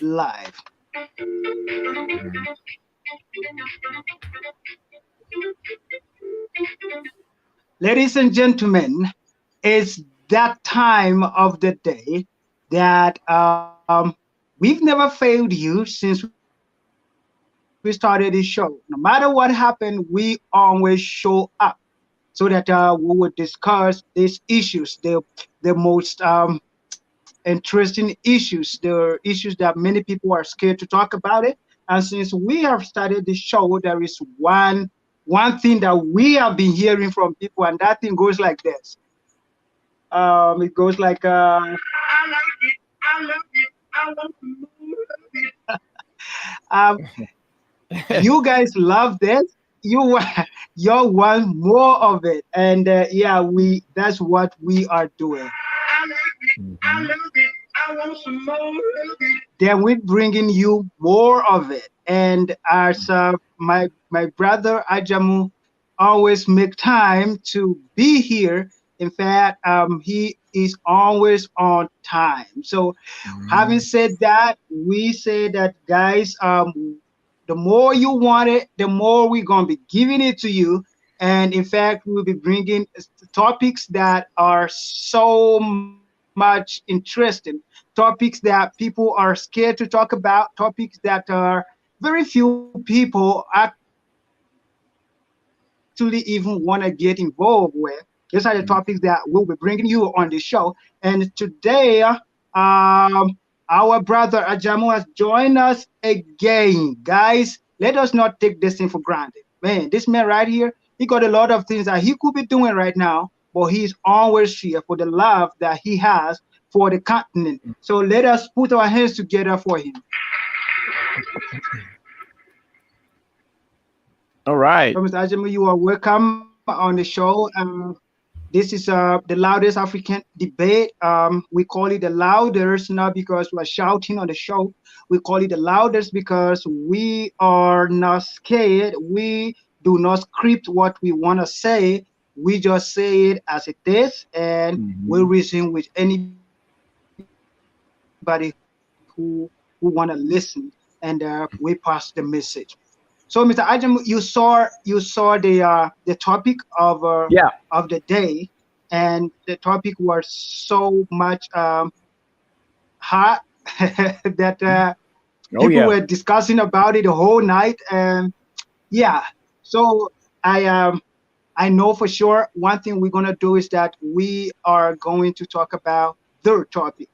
live. Ladies and gentlemen, it's that time of the day that we've never failed you since we started this show. No matter what happened, we always show up so that we will discuss these issues, the most interesting issues, the issues that many people are scared to talk about it. And since we have started the show, there is one thing that we have been hearing from people, and that thing goes like this. It goes like, I like it, I love it, I want more of it. um, you guys love this. You you want more of it, and yeah, we that's what we are doing. I like it, I Mhm. love it, I want some more of it. Then we're bringing you more of it, and as my brother Ajamu always make time to be here. In fact, he is always on time. So having Mhm. said that, we say that, guys, the more you want it, the more we're gonna be giving it to you. And in fact, we'll be bringing topics that are so much interesting, topics that people are scared to talk about, topics that are very few people actually even want to get involved with. These are the topics that we'll be bringing you on the show. And today, our brother Ajamu has joined us again. Guys, let us not take this thing for granted. Man, this man right here, he got a lot of things that he could be doing right now, but he's always here for the love that he has for the continent. So let us put our hands together for him. All right. So, Mr. Ajamu, you are welcome on the show. This is the loudest African debate. We call it the loudest not because we're shouting on the show. We call it the loudest because we are not scared. We do not script what we want to say. We just say it as it is, and we Mhm. reason with anybody who want to listen, and we pass the message. So, Mr. Ajam, you saw the topic Yeah. of the day, and the topic was so much hot that Oh people yeah. were discussing about it the whole night. And yeah, so I um I know for sure one thing we're gonna do is that we are going to talk about their topic,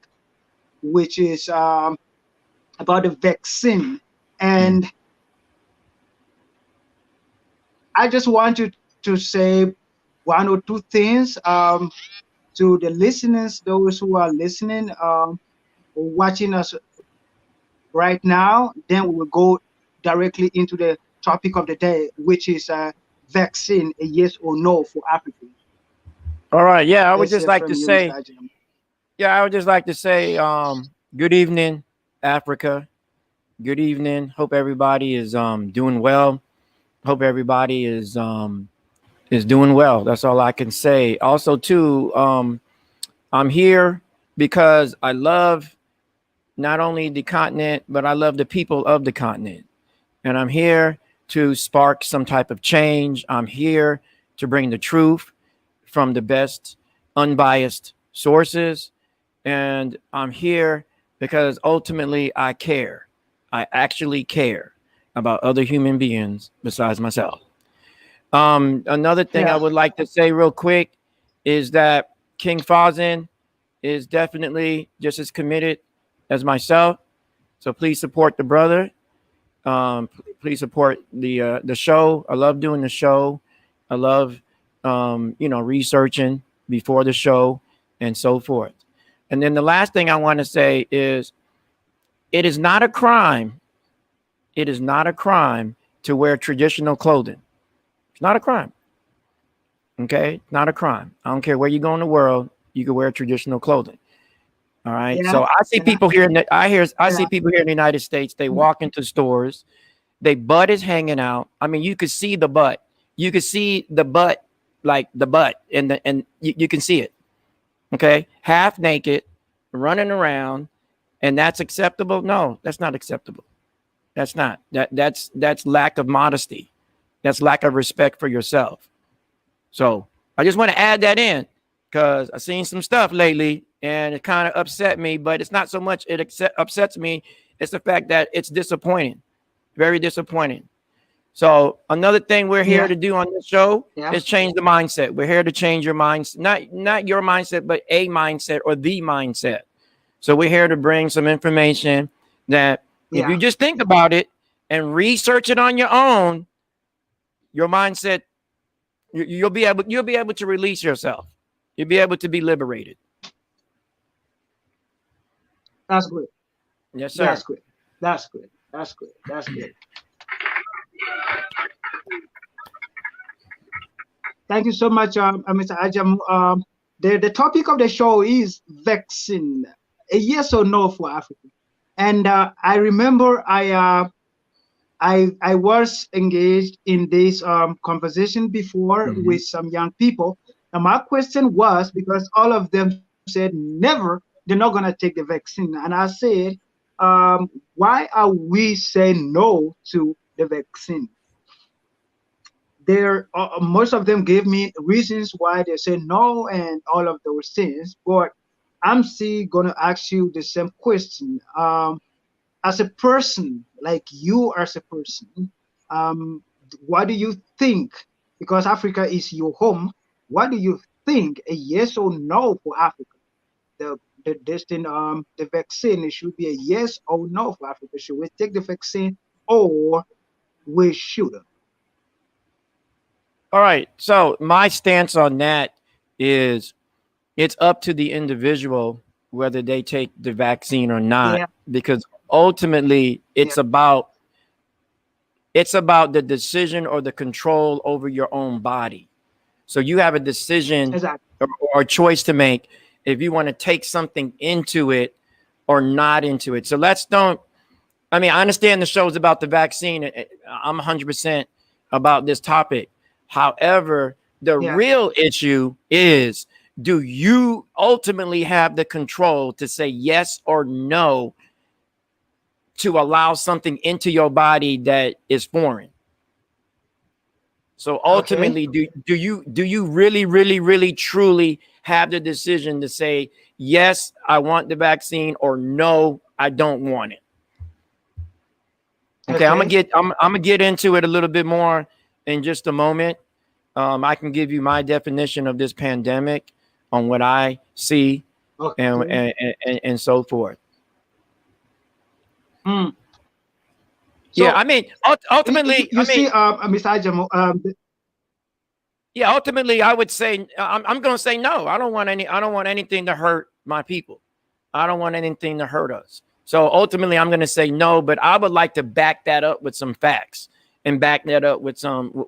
which is about the vaccine. Mhm. And I just want you to say one or two things to the listeners, those who are listening, watching us right now. Then we will go directly into the topic of the day, which is vaccine, a yes or no for Africans. All right. Yeah, I would Let's just hear like to from you, Mr. say, Ajam. yeah, I would just like to say, good evening, Africa. Good evening. Hope everybody is doing well. Hope everybody is doing well. That's all I can say. Also, too, I'm here because I love not only the continent, but I love the people of the continent. And I'm here to spark some type of change. I'm here to bring the truth from the best unbiased sources. And I'm here because ultimately I care. I actually care about other human beings besides myself. Another thing I Yeah, would like to say real quick is that King Fazin is definitely just as committed as myself. So please support the brother. Please support the show. I love doing the show. I love researching before the show and so forth. And then the last thing I want to say is it is not a crime. It is not a crime to wear traditional clothing. It's not a crime. Okay, not a crime. I don't care where you go in the world. You can wear traditional clothing. All right. yeah, So I see yeah, people here in the I yeah. see people here in the United States. They walk into stores. They butt is hanging out. I mean, you could see the butt. You could see the butt, like the butt, and you can see it. Okay, half naked, running around, and that's acceptable? No, that's not acceptable. That's not. That's lack of modesty. That's lack of respect for yourself. So I just want to add that in because I've seen some stuff lately and it kind of upset me, but it's not so much upsets me. It's the fact that it's disappointing, very disappointing. So another thing we're here Yeah. to do on this show Yeah. is change the mindset. We're here to change your mindset, not your mindset, but a mindset or the mindset. So we're here to bring some information that if you Yeah. just think about it and research it on your own, your mindset, you'll be able to release yourself. You'll be able to be liberated. That's good. Yes, That's sir. good. That's good. That's good. That's good. Thank you so much, Mr. Ajam. The topic of the show is vaccine, a yes or no for Africa. And I remember I was engaged in this conversation before Mm-hmm. with some young people. And my question was because all of them said never, they're not going to take the vaccine. And I said, why are we saying no to the vaccine? There, most of them gave me reasons why they say no and all of those things. But I'm still going to ask you the same question. As a person, like you as a person, um, what do you think? Because Africa is your home, what do you think? A yes or no for Africa? The vaccine, it should be a yes or no for Africa. Should we take the vaccine or we shouldn't? All right. So my stance on that is it's up to the individual whether they take the vaccine or not, Yeah, because ultimately yeah, it's about the decision or the control over your own body. So you have a decision exactly. or a choice to make if you want to take something into it or not into it. So let's don't. I mean, I understand the show is about the vaccine. I'm 100% about this topic. However, the Yeah, real issue is, do you ultimately have the control to say yes or no to allow something into your body that is foreign? So okay, ultimately, do you really truly have the decision to say yes, I want the vaccine, or no, I don't want it? Okay, okay, I'm gonna get into it a little bit more in just a moment. I can give you my definition of this pandemic on what I see and okay. and so forth. Mm. Yeah, So ultimately, you see, Mr. Ajamo, yeah, ultimately, I would say I'm going to say no. I don't want anything to hurt my people. I don't want anything to hurt us. So ultimately, I'm going to say no. But I would like to back that up with some facts and back that up with some,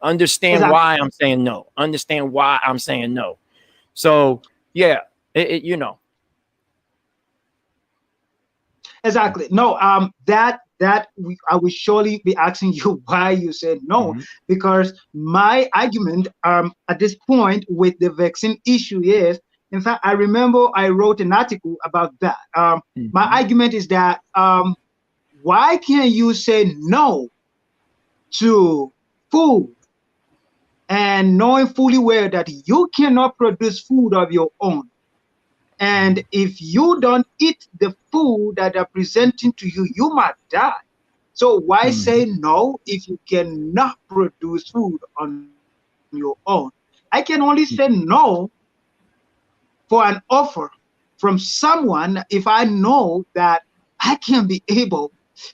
understand exactly. why I'm saying no. Understand why I'm saying no. So yeah, Exactly. No, I will surely be asking you why you said no, Mhm. because my argument at this point with the vaccine issue is, in fact, I remember I wrote an article about that. My Mhm. argument is that why can't you say no to food and knowing fully well that you cannot produce food of your own? And if you don't eat the food that are presenting to you, you might die. So why say Mhm. no if you cannot produce food on your own? I can only say no for an offer from someone if I know that I can be able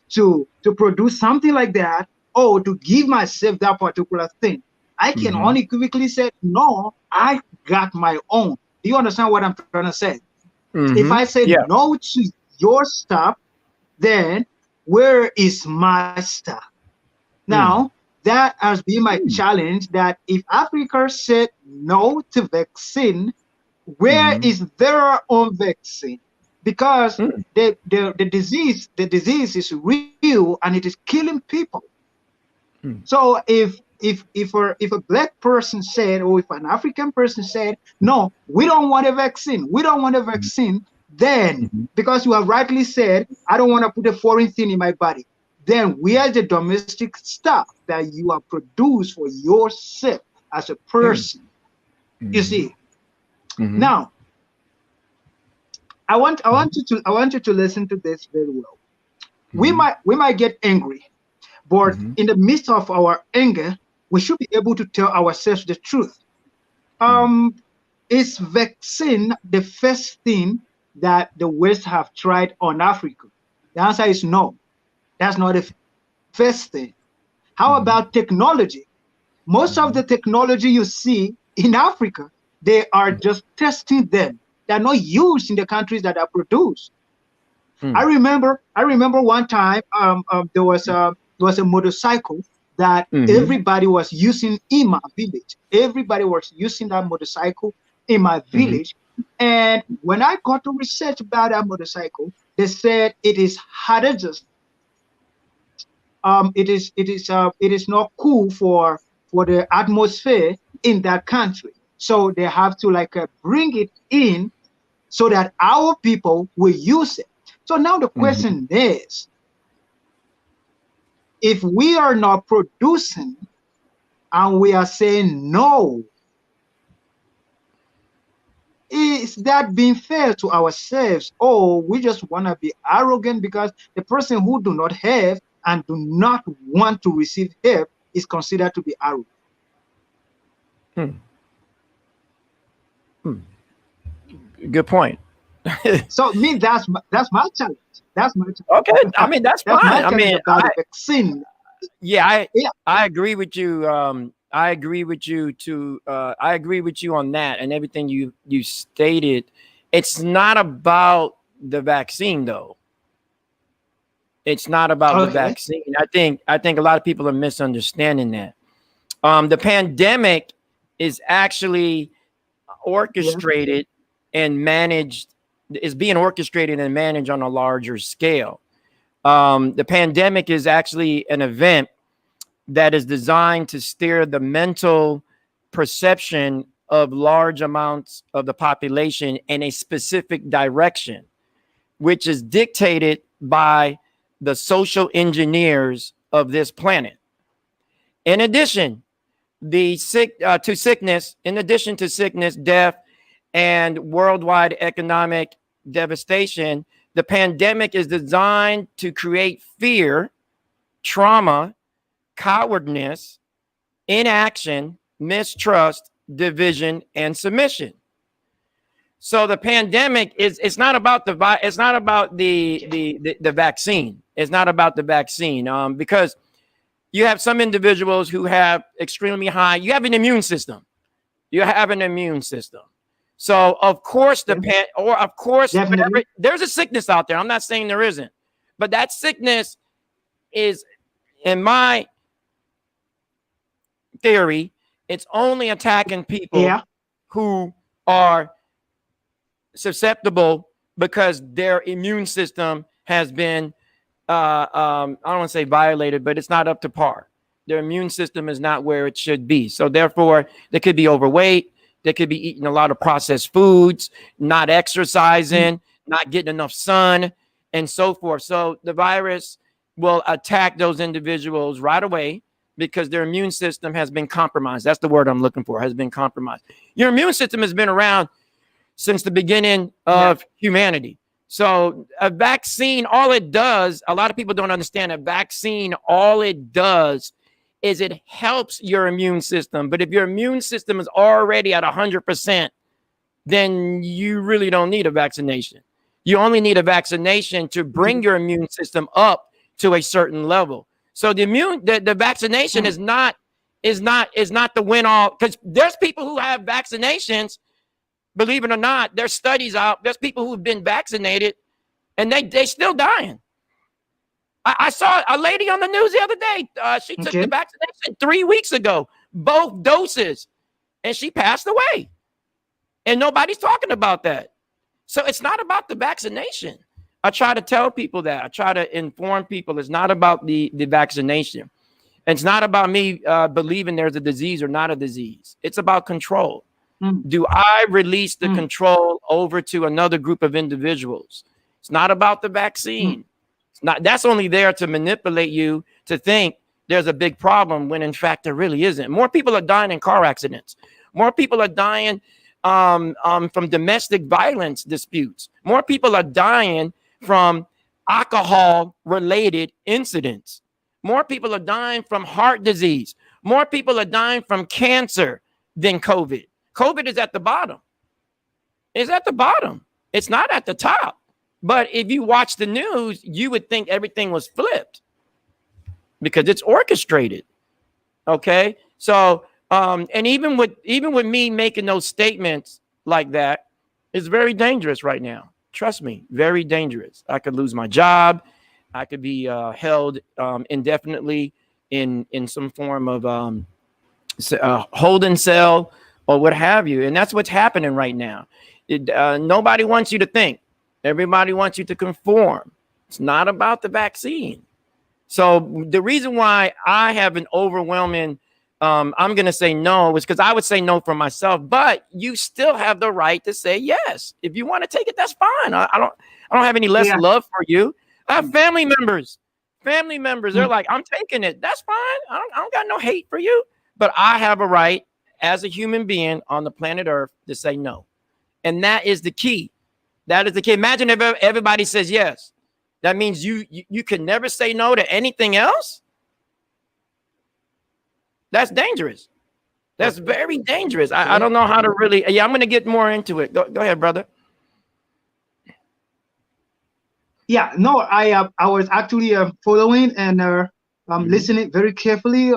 to produce something like that or to give myself that particular thing. I can Mhm. only quickly say no, I got my own. Do you understand what I'm trying to say? If I Mhm. say Yeah. no to your stuff, then where is my stuff? Now, Mm. that has been my Mm. challenge that if Africa said no to vaccine, where Mhm. is their own vaccine? Because Mm. the disease is real and it is killing people. Mm. So if a black person said, or if an African person said, no, we don't want a vaccine, we don't want a vaccine, then, because you have rightly said, I don't want to put a foreign thing in my body, then where the domestic stuff that you have produced for yourself as a person, you see. Now, I want you to listen to this very well. We might get angry, but in the midst of our anger, we should be able to tell ourselves the truth. Is vaccine the first thing that the West have tried on Africa? The answer is no. That's not the first thing. How about technology? Most of the technology you see in Africa, they are just testing them. They're not used in the countries that are produced. I remember one time there was a motorcycle that everybody was using in my village. Everybody was using that motorcycle in my village. And when I got to research about that motorcycle, they said it is hazardous. It is not cool for the atmosphere in that country. So they have to bring it in so that our people will use it. So now the question is, if we are not producing and we are saying no, is that being fair to ourselves, or we just want to be arrogant because the person who do not have and do not want to receive help is considered to be arrogant? Good point. So me, that's my challenge. That's my challenge. Okay, I mean that's fine. I mean, about the vaccine. I agree with you. I agree with you I agree with you on that and everything you stated. It's not about the vaccine, though. It's not about the vaccine. I think a lot of people are misunderstanding that. The pandemic is actually orchestrated and managed. Is being orchestrated and managed on a larger scale. The pandemic is actually an event that is designed to steer the mental perception of large amounts of the population in a specific direction, which is dictated by the social engineers of this planet. In addition, in addition to sickness, death, and worldwide economic devastation, the pandemic is designed to create fear, trauma, cowardness, inaction, mistrust, division, and submission. So the pandemic it's not about the vaccine. It's not about the vaccine because you have some individuals who have extremely high. You have an immune system. So of course there's a sickness out there. I'm not saying there isn't, but that sickness is, in my theory, it's only attacking people who are susceptible because their immune system has been I don't want to say violated, but it's not up to par. Their immune system is not where it should be. So therefore, they could be overweight. They could be eating a lot of processed foods, not exercising, not getting enough sun, and so forth. So the virus will attack those individuals right away because their immune system has been compromised. That's the word I'm looking for, has been compromised. Your immune system has been around since the beginning of humanity. So a vaccine, all it does, a lot of people don't understand a vaccine, all it does is it helps your immune system. But if your immune system is already at 100%, then you really don't need a vaccination. You only need a vaccination to bring your immune system up to a certain level. So the vaccination is not the win all, because there's people who have vaccinations. Believe it or not, there's studies out. There's people who've been vaccinated and they still dying. I saw a lady on the news the other day. She took the vaccination 3 weeks ago, both doses, and she passed away. And nobody's talking about that. So it's not about the vaccination. I try to tell people that. I try to inform people it's not about the vaccination. It's not about me believing there's a disease or not a disease. It's about control. mm, do I release the mm, control over to another group of individuals? It's not about the mm. vaccine. It's not, that's only there to manipulate you to think there's a big problem when in fact there really isn't. More people are dying in car accidents. More people are dying from domestic violence disputes. More people are dying from alcohol related incidents. More people are dying from heart disease. More people are dying from cancer than COVID. COVID is at the bottom. It's at the bottom. It's not at the top. But if you watch the news, you would think everything was flipped because it's orchestrated. Okay. So, and even with me making those statements like that, it's very dangerous right now. Trust me, very dangerous. I could lose my job. I could be held indefinitely in some form of holding cell or what have you. And that's what's happening right now. Nobody wants you to think. Everybody wants you to conform. It's not about the vaccine. So the reason why I have an overwhelming, I'm going to say no, is because I would say no for myself. But you still have the right to say yes. If you want to take it, that's fine. I don't have any less Yeah. love for you. I have family members. Family members, they're Mm, like, I'm taking it. That's fine. I don't got no hate for you. But I have a right as a human being on the planet Earth to say no. And that is the key. That is the key. Imagine if everybody says yes. That means you can never say no to anything else. That's dangerous. That's okay. very dangerous. I Okay. don't know how to really. Yeah, I'm going to get more into it. Go ahead, brother. Yeah. No, I was actually following and Mm-hmm. listening very carefully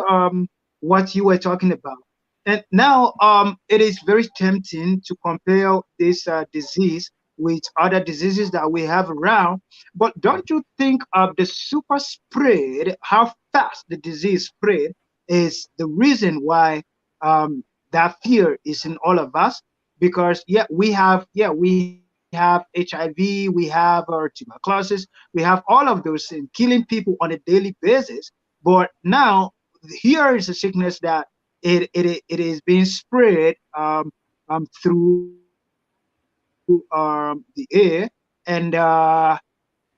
what you were talking about. And now it is very tempting to compare this disease with other diseases that we have around. But don't you think of the super spread, how fast the disease spread is the reason why that fear is in all of us? Because we have HIV, we have tuberculosis, we have all of those things killing people on a daily basis. But now here is a sickness that it is being spread through the air, and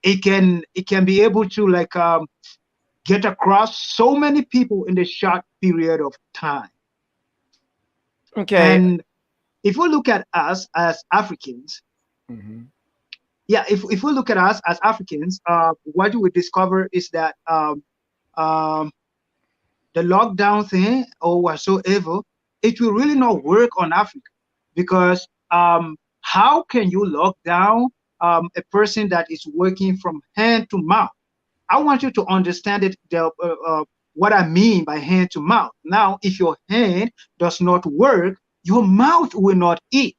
it can be able to like get across so many people in the short period of time. Okay. And if we look at us as Africans, Mm-hmm. yeah, if we look at us as Africans, what we discover is that um, the lockdown thing or whatsoever, it will really not work on Africa because how can you lock down a person that is working from hand to mouth? I want you to understand what I mean by hand to mouth. Now, if your hand does not work, your mouth will not eat.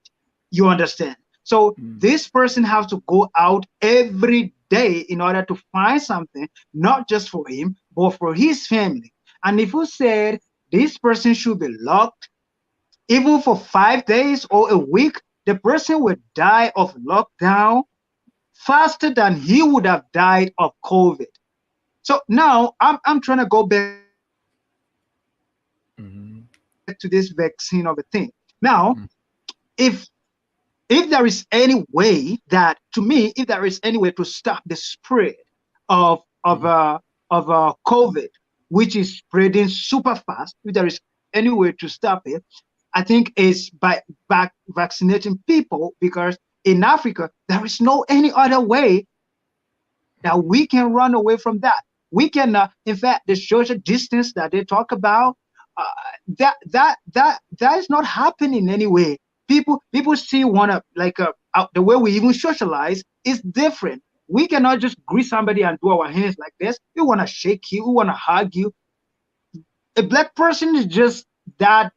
You understand? So this person has to go out every day in order to find something, not just for him, but for his family. And if you said this person should be locked, even for 5 days or a week, the person will die of lockdown faster than he would have died of COVID. So now I'm trying to go back to this vaccine of a thing. Now, Mm-hmm. if if there is any way that, to me, if there is any way to stop the spread of COVID, which is spreading super fast, if there is any way to stop it, I think is by vaccinating people, because in Africa there is no any other way that we can run away from that. We can, in fact, the social distance that they talk about, uh, that is not happening anyway. People still want to like the way we even socialize is different. We cannot just greet somebody and do our hands like this. We want to shake you, we want to hug you. A black person is just that,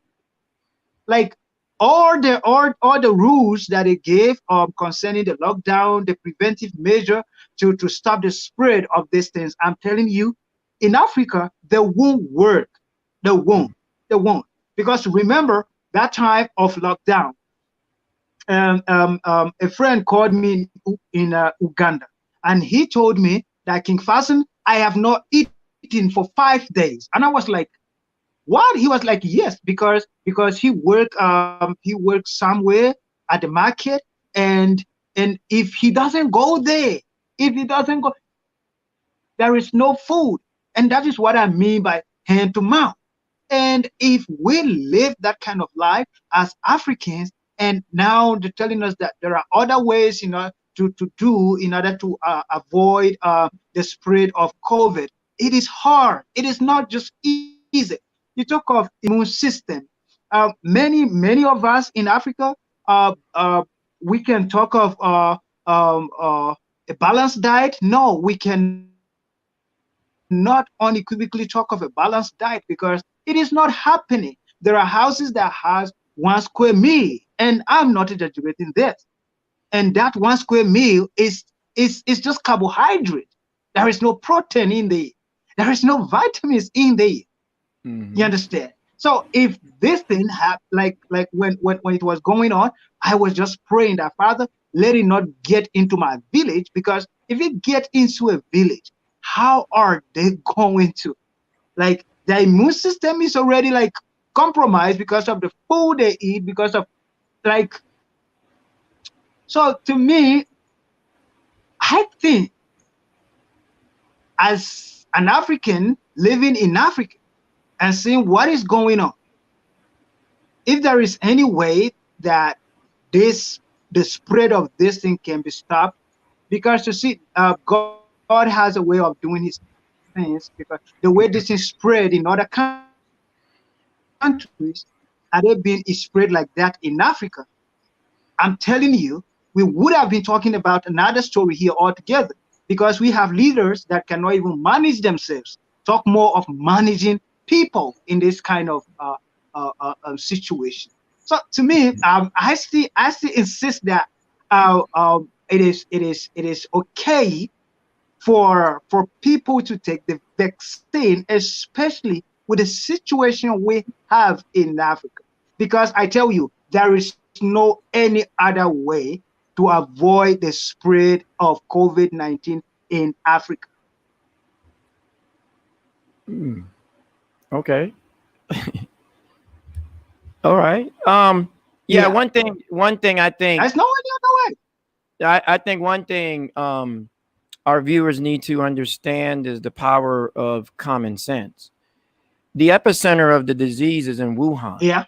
like all the rules that they gave concerning the lockdown, the preventive measure to stop the spread of these things. I'm telling you, in Africa, they won't work. They won't. They won't. Because remember that time of lockdown, a friend called me in Uganda, and he told me that King Fasten, I have not eaten for 5 days, and I was like, What? He was like, yes, because he worked somewhere at the market, and if he doesn't go there, if he doesn't go, there is no food. And that is what I mean by hand to mouth. And if we live that kind of life as Africans, and now they're telling us that there are other ways, to do in order to avoid the spread of COVID, it is hard. It is not just easy. You talk of immune system. Many of us in Africa, uh, uh, we can talk of a balanced diet. No, we cannot unequivocally talk of a balanced diet because it is not happening. There are houses that has 1 square meal, and I'm not exaggerating this. And that 1 square meal is just carbohydrate. There is no protein in there. There is no vitamins in there. You Mm-hmm. understand? So if this thing like when it was going on, I was just praying that, Father, let it not get into my village, because if it get into a village, how are they going to, like, the immune system is already like compromised because of the food they eat, because of, like, so to me, I think, as an African living in Africa and seeing what is going on, if there is any way that this the spread of this thing can be stopped, because you see, God has a way of doing his things, because the way this is spread in other countries, had it been spread like that in Africa, I'm telling you, we would have been talking about another story here altogether, because we have leaders that cannot even manage themselves. Talk more of managing people in this kind of situation. So to me, I still insist that it is okay for people to take the vaccine, especially with the situation we have in Africa. Because I tell you, there is no any other way to avoid the spread of COVID-19 in Africa. Mm. Okay. All right. Yeah. Yeah, One thing I think. there's no any other way. I think one thing our viewers need to understand is the power of common sense. The epicenter of the disease is in Wuhan. Yeah.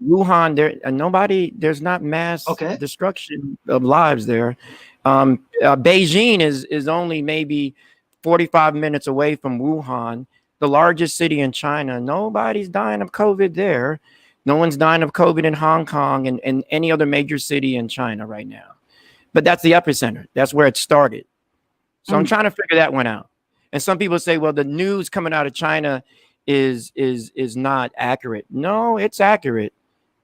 Wuhan, there's not mass Okay. destruction of lives there. Beijing is only maybe 45 minutes away from Wuhan, the largest city in China. Nobody's dying of COVID there. No one's dying of COVID in Hong Kong and any other major city in China right now. But that's the epicenter. That's where it started. So I'm Mm. trying to figure that one out. And some people say, well, the news coming out of China is not accurate. No, it's accurate.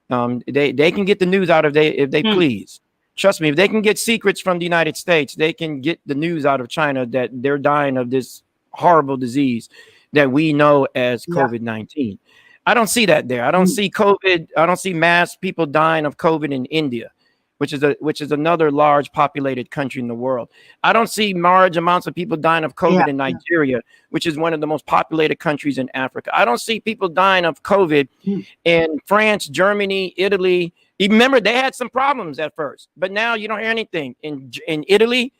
They can get the news out of they if they Mm. please. Trust me, if they can get secrets from the United States, they can get the news out of China that they're dying of this horrible disease that we know as Yeah. COVID-19. I don't see that there. I don't Mm. see COVID. I don't see mass people dying of COVID in India, which is another large populated country in the world. I don't see large amounts of people dying of Yeah. COVID in Nigeria, which is one of the most populated countries in Africa. I don't see people dying of COVID Mm. in France, Germany, Italy. You remember they had some problems at first, but now you don't hear anything in Italy,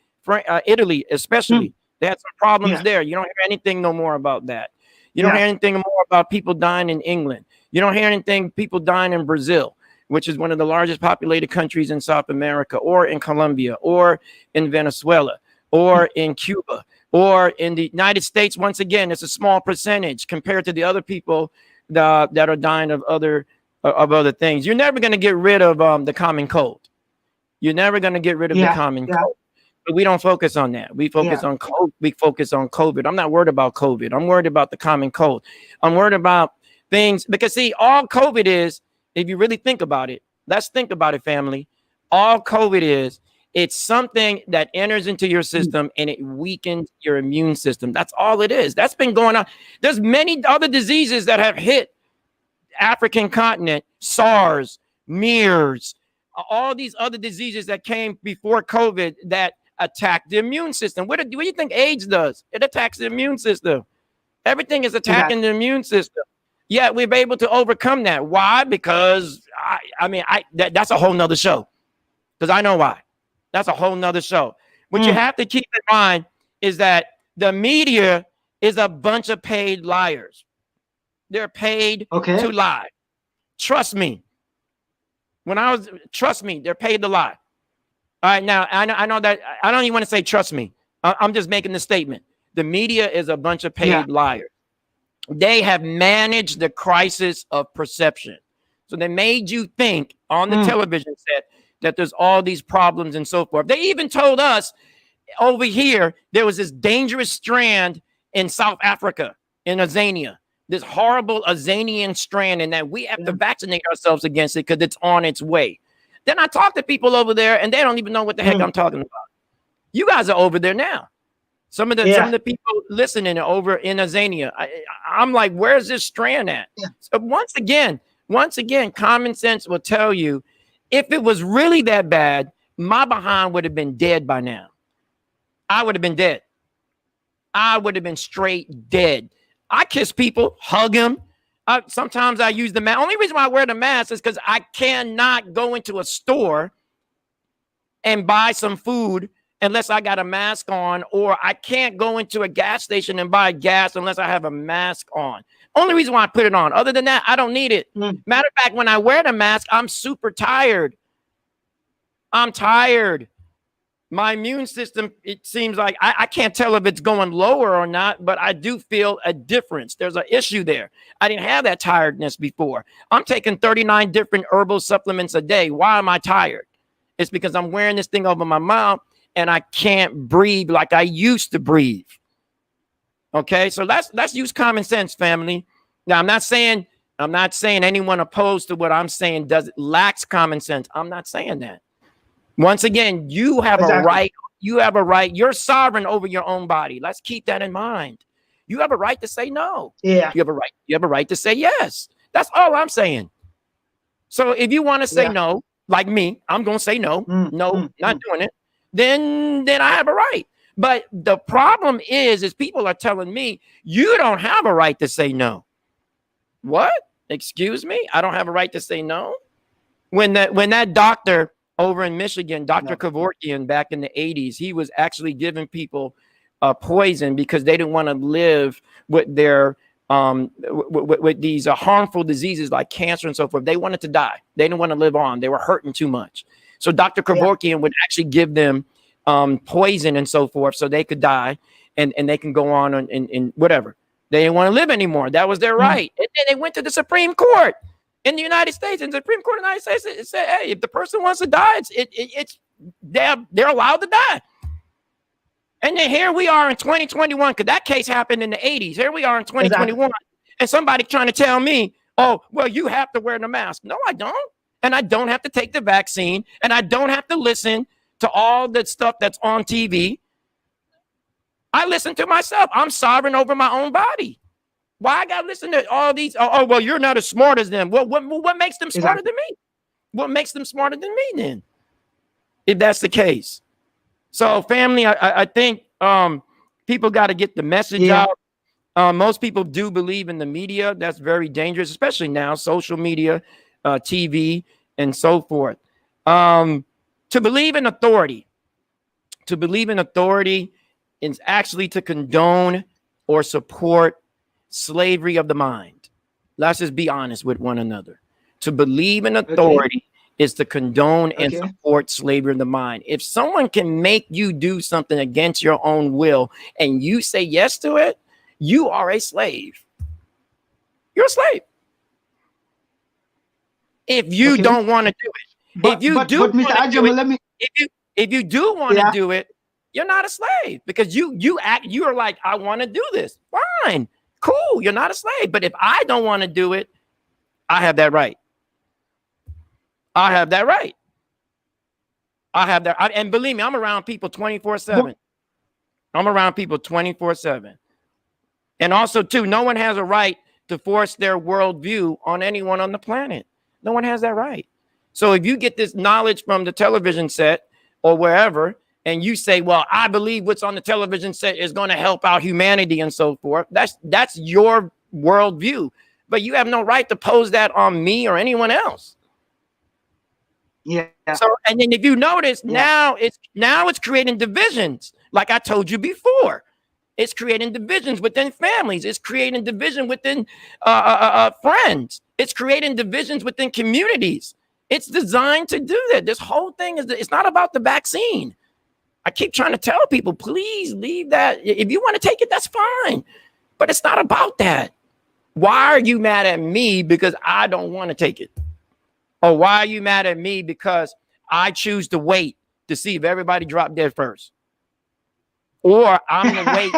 Italy Mm. especially. They had some problems Yeah. there. You don't hear anything no more about that. You don't Yeah. hear anything more about people dying in England. You don't hear anything people dying in Brazil, which is one of the largest populated countries in South America, or in Colombia, or in Venezuela, Mm. or in Cuba, or in the United States. Once again, it's a small percentage compared to the other people that are dying of other things. You're never going to get rid of the common cold. You're never going to get rid of the Yeah. common Yeah. cold. But we don't focus on that. We focus Yeah. on COVID. We focus on COVID. I'm not worried about COVID. I'm worried about the common cold. I'm worried about things because see, all COVID is, if you really think about it, let's think about it, family. All COVID is, it's something that enters into your Mm. system and it weakens your immune system. That's all it is. That's been going on. There's many other diseases that have hit African continent, SARS, MERS, all these other diseases that came before COVID that attack the immune system. What do you think AIDS does? It attacks the immune system. Everything is attacking Exactly. the immune system. Yet we've been able to overcome that. Why? Because that's a whole nother show. Because I know why. That's a whole nother show. What you have to keep in mind is that the media is a bunch of paid liars. They're paid to lie. Trust me. Trust me, they're paid to lie. All right, now I know that I don't even want to say trust me. I'm just making the statement. The media is a bunch of paid liars. They have managed the crisis of perception. So they made you think on the television set that there's all these problems and so forth. They even told us over here there was this dangerous strand in South Africa, in Azania, this horrible Azanian strand, and that we have to vaccinate ourselves against it because it's on its way. Then I talk to people over there, and they don't even know what the heck I'm talking about. You guys are over there now. Some of the people listening over in Azania, I'm like, where's this strand at? So once again, common sense will tell you, if it was really that bad, my behind would have been dead by now. I would have been dead. I would have been straight dead. I kiss people, hug them. Sometimes I use the mask. Only reason why I wear the mask is because I cannot go into a store and buy some food unless I got a mask on, or I can't go into a gas station and buy gas unless I have a mask on. Only reason why I put it on. Other than that, I don't need it. Matter of fact, when I wear the mask, I'm super tired. I'm tired. My immune system, it seems like I can't tell if it's going lower or not, but I do feel a difference. There's an issue there. I didn't have that tiredness before. I'm taking 39 different herbal supplements a day. Why am I tired? It's because I'm wearing this thing over my mouth and I can't breathe like I used to breathe. Okay, so let's use common sense, family. Now, I'm not saying anyone opposed to what I'm saying lacks common sense. I'm not saying that. Once again, you have a right. You have a right. You're sovereign over your own body. Let's keep that in mind. You have a right to say no. Yeah. You have a right. You have a right to say yes. That's all I'm saying. So if you want to say no, like me, I'm going to say no. Not doing it. Then I have a right. But the problem is people are telling me you don't have a right to say no. What? Excuse me? I don't have a right to say no? When that doctor over in Michigan, Dr. Kevorkian, back in the 80s, he was actually giving people poison because they didn't want to live with their with these harmful diseases like cancer and so forth. They wanted to die. They didn't want to live on. They were hurting too much. So Dr. Kevorkian would actually give them poison and so forth so they could die and they can go on and whatever. They didn't want to live anymore. That was their right. And then they went to the Supreme Court in the United States, and the Supreme Court of the United States, it said, hey, if the person wants to die, they're allowed to die. And then here we are in 2021, because that case happened in the 80s. Here we are in 2021, and somebody trying to tell me, oh, well, you have to wear the mask. No, I don't. And I don't have to take the vaccine, and I don't have to listen to all the stuff that's on TV. I listen to myself. I'm sovereign over my own body. Why I gotta listen to all these? Oh, well, you're not as smart as them. Well, what makes them smarter than me? What makes them smarter than me then? If that's the case. So, family, I think people got to get the message out. Most people do believe in the media. That's very dangerous, especially now, social media, TV, and so forth. To believe in authority is actually to condone or support slavery of the mind. Let's just be honest with one another. To believe in authority is to condone and support slavery of the mind. If someone can make you do something against your own will and you say yes to it, you are a slave. You're a slave. If you don't want to do it, if you do want to do it, you're not a slave, because you are like, I want to do this. Fine. Cool, you're not a slave. But if I don't want to do it, I have that right. I have that right. And believe me, I'm around people 24/7. I'm around people 24/7. And also, too, no one has a right to force their worldview on anyone on the planet. No one has that right. So if you get this knowledge from the television set or wherever, and you say, well, I believe what's on the television set is going to help out humanity and so forth, that's your worldview. but you have no right to pose that on me or anyone else. Yeah. So, and then if you notice, now it's creating divisions. Like I told you before, it's creating divisions within families. It's creating division within friends. It's creating divisions within communities. It's designed to do that. This whole thing it's not about the vaccine. I keep trying to tell people, please leave that. If you want to take it, that's fine. But it's not about that. Why are you mad at me because I don't want to take it? Or why are you mad at me because I choose to wait to see if everybody drop dead first? Or I'm gonna wait.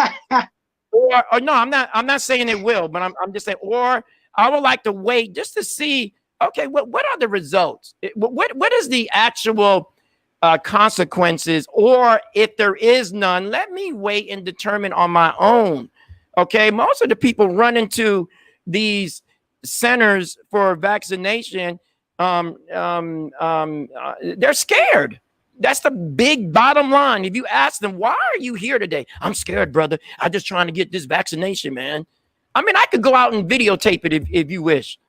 or no, I'm not saying it will, but I'm just saying, or I would like to wait just to see, okay, what are the results? What is the actual consequences? Or if there is none, let me wait and determine on my own. Okay, most of the people run into these centers for vaccination. They're scared. That's the big bottom line. If you ask them, why are you here today? I'm scared, brother. I'm just trying to get this vaccination, man. I mean, I could go out and videotape it if you wish.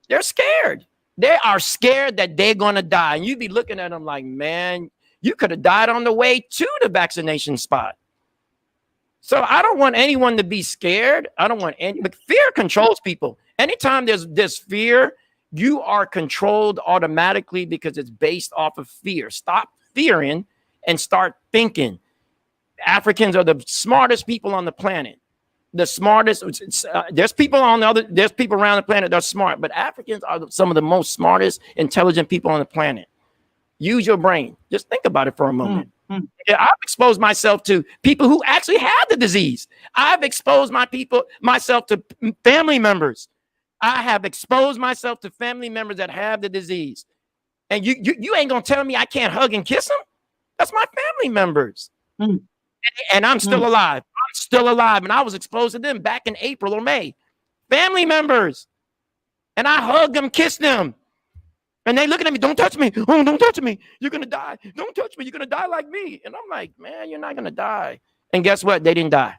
They're scared. They are scared that they're going to die. And you'd be looking at them like, man, you could have died on the way to the vaccination spot. So I don't want anyone to be scared. I don't want any, but fear controls people. Anytime there's fear, you are controlled automatically because it's based off of fear. Stop fearing and start thinking. Africans are the smartest people on the planet. The smartest. There's people around the planet that are smart, but Africans are some of the most smartest, intelligent people on the planet. Use your brain. Just think about it for a moment. I've exposed myself to people who actually have the disease. I've exposed myself to family members. I have exposed myself to family members that have the disease. And you ain't gonna tell me I can't hug and kiss them? That's my family members. And I'm still alive. I'm still alive. And I was exposed to them back in April or May. Family members. And I hug them, kiss them. And they looking at me, don't touch me. Oh, don't touch me. You're going to die. Don't touch me. You're going to die like me. And I'm like, man, you're not going to die. And guess what? They didn't die.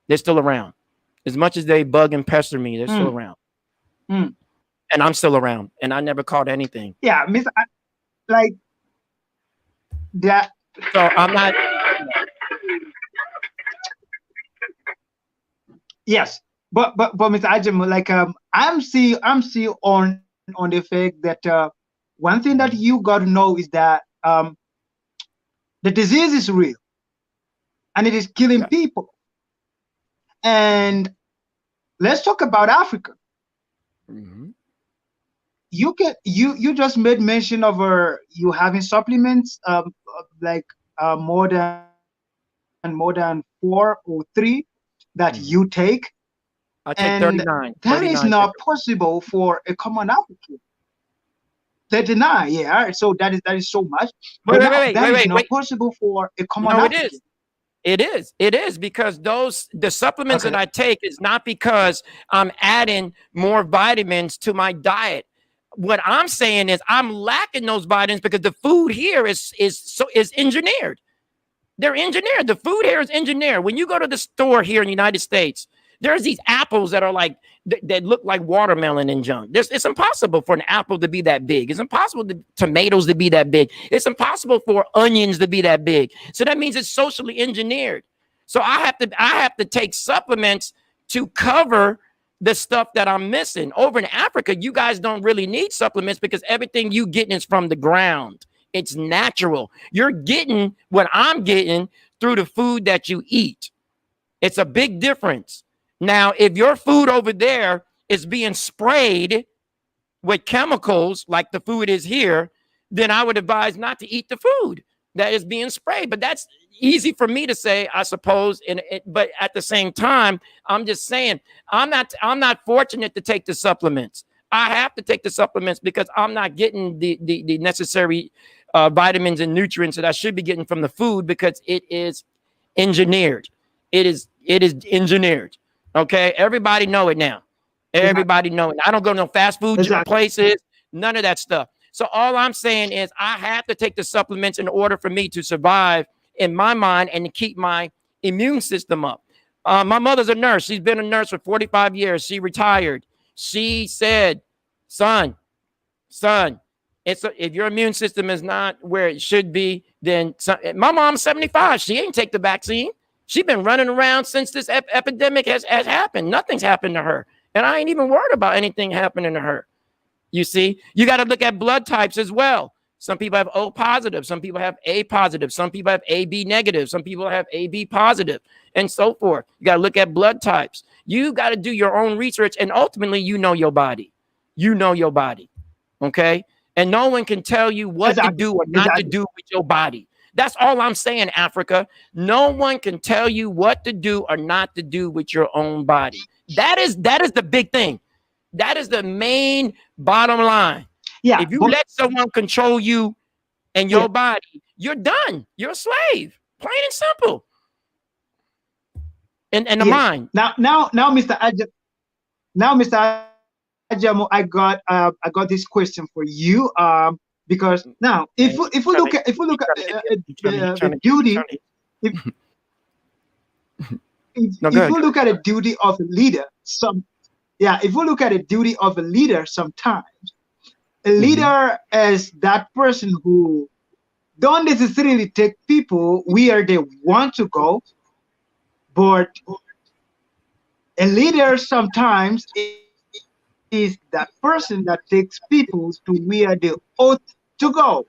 They're still around. As much as they bug and pester me, they're still around. And I'm still around. And I never caught anything. Yeah, like that. So I'm not. Yes, but Mr. Ajim, like I'm still on the fact that one thing that you got to know is that the disease is real and it is killing people. And let's talk about Africa. You just made mention of you having supplements like more than 4 or 3 that you take. I take 39. That is not possible for a common African. 39, yeah. So that is so much. But that is not possible for a common African. It is because the supplements that I take is not because I'm adding more vitamins to my diet. What I'm saying is I'm lacking those vitamins because the food here is engineered. They're engineered. The food here is engineered. When you go to the store here in the United States, there's these apples that are like that look like watermelon and junk. It's impossible for an apple to be that big. It's impossible for tomatoes to be that big. It's impossible for onions to be that big. So that means it's socially engineered. So I have to take supplements to cover the stuff that I'm missing. Over in Africa, you guys don't really need supplements because everything you getting is from the ground. It's natural. You're getting what I'm getting through the food that you eat. It's a big difference. Now, if your food over there is being sprayed with chemicals like the food is here, then I would advise not to eat the food that is being sprayed. But that's easy for me to say, I suppose. But at the same time, I'm just saying I'm not fortunate to take the supplements. I have to take the supplements because I'm not getting the necessary vitamins and nutrients that I should be getting from the food because it is engineered. It is engineered. Okay, everybody know it now. Everybody know it. I don't go to no fast food places, none of that stuff. So all I'm saying is I have to take the supplements in order for me to survive in my mind and to keep my immune system up. My mother's a nurse. She's been a nurse for 45 years. She retired. She said, son, if your immune system is not where it should be, then my mom's 75. She ain't take the vaccine. She's been running around since this epidemic has happened. Nothing's happened to her. And I ain't even worried about anything happening to her. You see, you got to look at blood types as well. Some people have O positive. Some people have A positive. Some people have AB negative. Some people have AB positive, and so forth. You got to look at blood types. You got to do your own research. And ultimately, you know your body. You know your body. Okay. And no one can tell you what to do or not to do with your body. That's all I'm saying, Africa. No one can tell you what to do or not to do with your own body. That is the big thing. That is the main bottom line. Yeah. If you let someone control you and your body, you're done. You're a slave. Plain and simple. And the mind. Now, Mr. Ajamo, I got this question for you. Because now, if we look at the duty, if we look at the duty of a leader, if we look at the duty of a leader, sometimes a leader is that person who don't necessarily take people where they want to go, but a leader sometimes is that person that takes people to where they ought to go.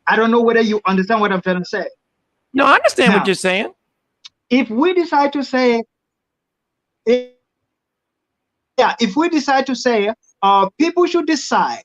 I don't know whether you understand what I'm trying to say. No, I understand what you're saying. If we decide to say, people should decide,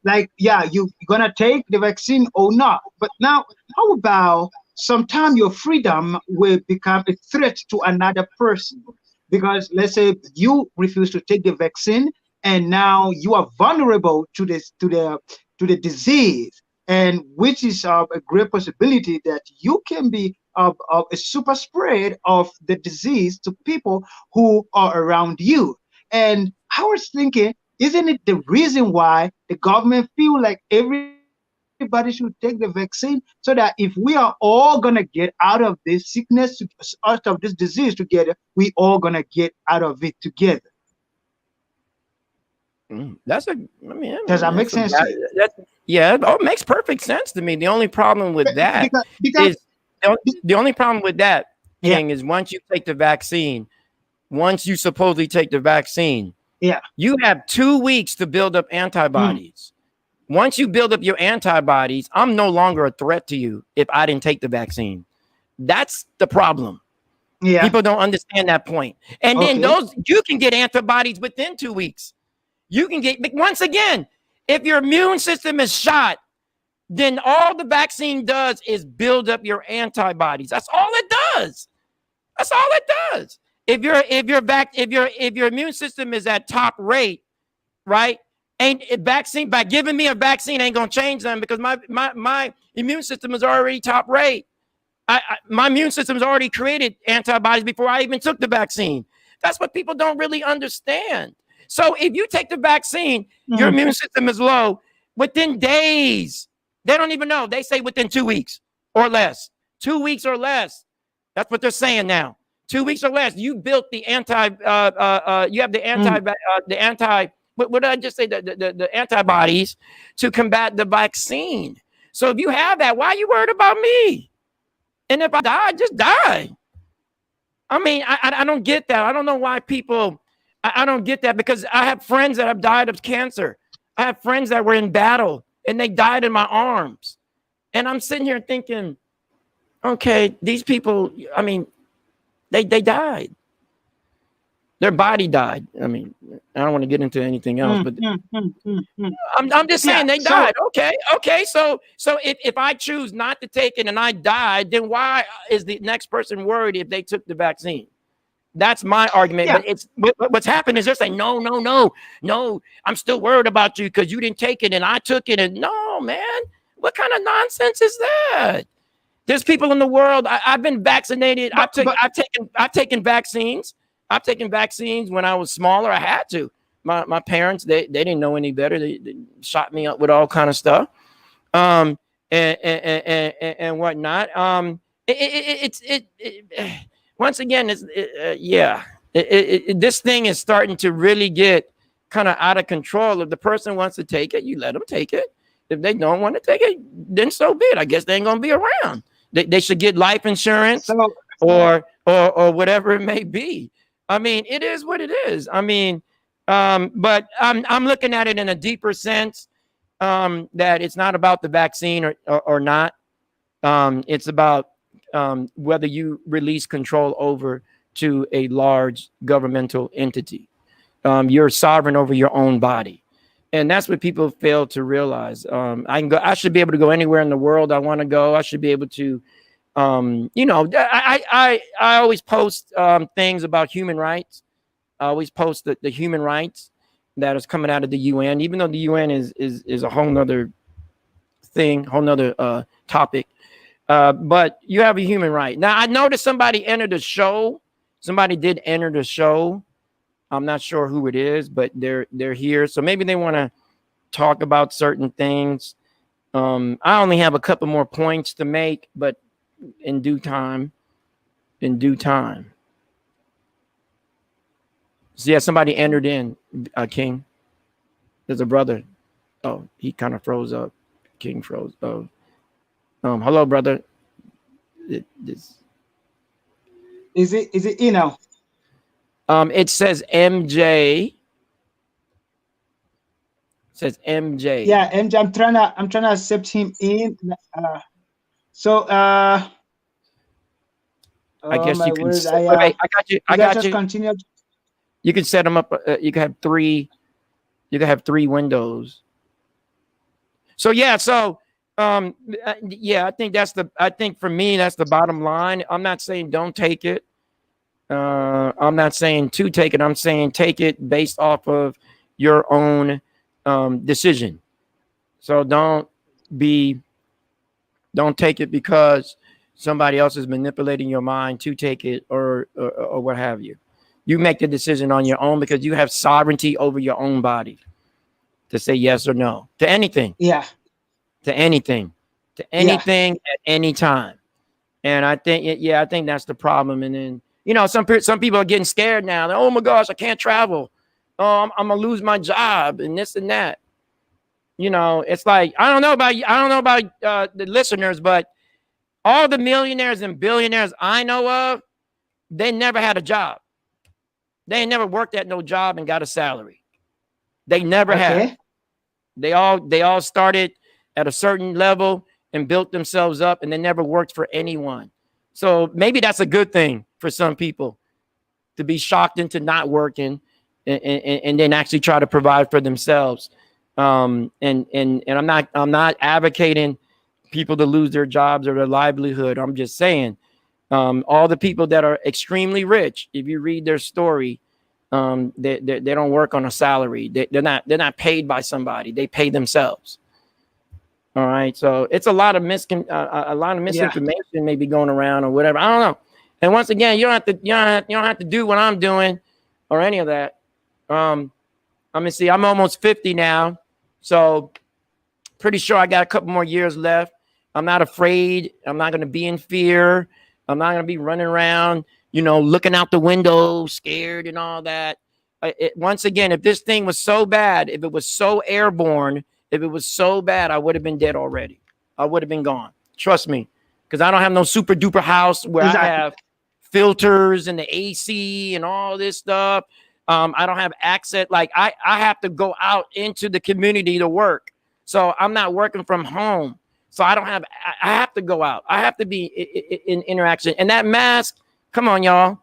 like, you're gonna take the vaccine or not. But now, how about sometimes your freedom will become a threat to another person? Because let's say you refuse to take the vaccine, and now you are vulnerable to the disease, and which is a great possibility that you can be a super spread of the disease to people who are around you. And I was thinking, isn't it the reason why the government feel like everybody should take the vaccine, so that if we are all gonna get out of this sickness, out of this disease together, we all gonna get out of it together? Does that make sense to you? It makes perfect sense to me. The only problem with that is King, is once you take the vaccine, once you supposedly take the vaccine, you have 2 weeks to build up antibodies. Once you build up your antibodies, I'm no longer a threat to you if I didn't take the vaccine. That's the problem. People don't understand that point. And then you can get antibodies within 2 weeks. You can get, once again, if your immune system is shot, then all the vaccine does is build up your antibodies. That's all it does. That's all it does. If your immune system is at top rate, right? Vaccine, by giving me a vaccine ain't gonna change them, because my immune system is already top rate. My immune system has already created antibodies before I even took the vaccine. That's what people don't really understand. So if you take the vaccine, your immune system is low within days. They don't even know. They say within 2 weeks or less. 2 weeks or less. That's what they're saying now. 2 weeks or less. You built the what did I just say? The antibodies to combat the vaccine. So if you have that, why are you worried about me? And if I die, just die. I mean, I don't get that. I don't know why people, I don't get that, because I have friends that have died of cancer. I have friends that were in battle and they died in my arms. And I'm sitting here thinking, okay, these people, I mean, they died. Their body died. I mean, I don't want to get into anything else, but I'm just saying they died. Okay. So if I choose not to take it and I died, then why is the next person worried if they took the vaccine? That's my argument. But what's happened is they're saying, no, I'm still worried about you because you didn't take it and I took it. And no, man, what kind of nonsense is that? There's people in the world. I've been vaccinated. I've taken vaccines. I've taken vaccines when I was smaller. I had to. My parents, they didn't know any better. They shot me up with all kind of stuff, and whatnot. Once again, This thing is starting to really get kind of out of control. If the person wants to take it, you let them take it. If they don't want to take it, then so be it. I guess they ain't gonna be around. They should get life insurance So or whatever it may be. I mean, it is what it is. I mean, but I'm looking at it in a deeper sense, that it's not about the vaccine or not. It's about whether you release control over to a large governmental entity. You're sovereign over your own body. And that's what people fail to realize. I should be able to go anywhere in the world I want to go. I should be able to, I always post things about human rights. I always post the human rights that is coming out of the UN, even though the UN is a whole nother thing, whole nother topic. But you have a human right. Now, I noticed somebody entered the show. Somebody did enter the show. I'm not sure who it is, but they're here. So maybe they want to talk about certain things. I only have a couple more points to make, but in due time. So yeah, somebody entered in, King. There's a brother. Oh, he kind of froze up. King froze. Oh, hello, brother. Is it Eno? It says MJ. It says MJ. Yeah, MJ. I'm trying to accept him in. I guess you can. Word, I got you. I got just you. Continue. You can set them up. You can have three. You can have three windows. So yeah. So yeah. I think for me that's the bottom line. I'm not saying don't take it. I'm not saying to take it. I'm saying take it based off of your own decision. So don't take it because somebody else is manipulating your mind to take it or what have you. You make the decision on your own because you have sovereignty over your own body to say yes or no to anything. Yeah. To anything at any time. And I think, I think that's the problem. And then, some people are getting scared now. They're, oh my gosh, I can't travel. Oh, I'm gonna lose my job and this and that. It's like, I don't know about the listeners, but all the millionaires and billionaires I know of, they never had a job. They ain't never worked at no job and got a salary. They never have. They all started at a certain level and built themselves up, and they never worked for anyone. So maybe that's a good thing for some people to be shocked into not working and then actually try to provide for themselves. And I'm not advocating people to lose their jobs or their livelihood. I'm just saying, all the people that are extremely rich, if you read their story, they don't work on a salary. They're not paid by somebody. They pay themselves. All right. So it's a lot of misinformation maybe going around or whatever. I don't know. And once again, you don't have to do what I'm doing or any of that. I'm almost 50 now. So pretty sure I got a couple more years left. I'm not afraid. I'm not going to be in fear. I'm not going to be running around, looking out the window, scared and all that. Once again, if this thing was so bad, if it was so airborne, if it was so bad, I would have been dead already. I would have been gone. Trust me, because I don't have no super duper house where I have filters and the AC and all this stuff. I don't have access. Like I have to go out into the community to work. So I'm not working from home. So I have to go out. I have to be in interaction. And that mask, come on, y'all.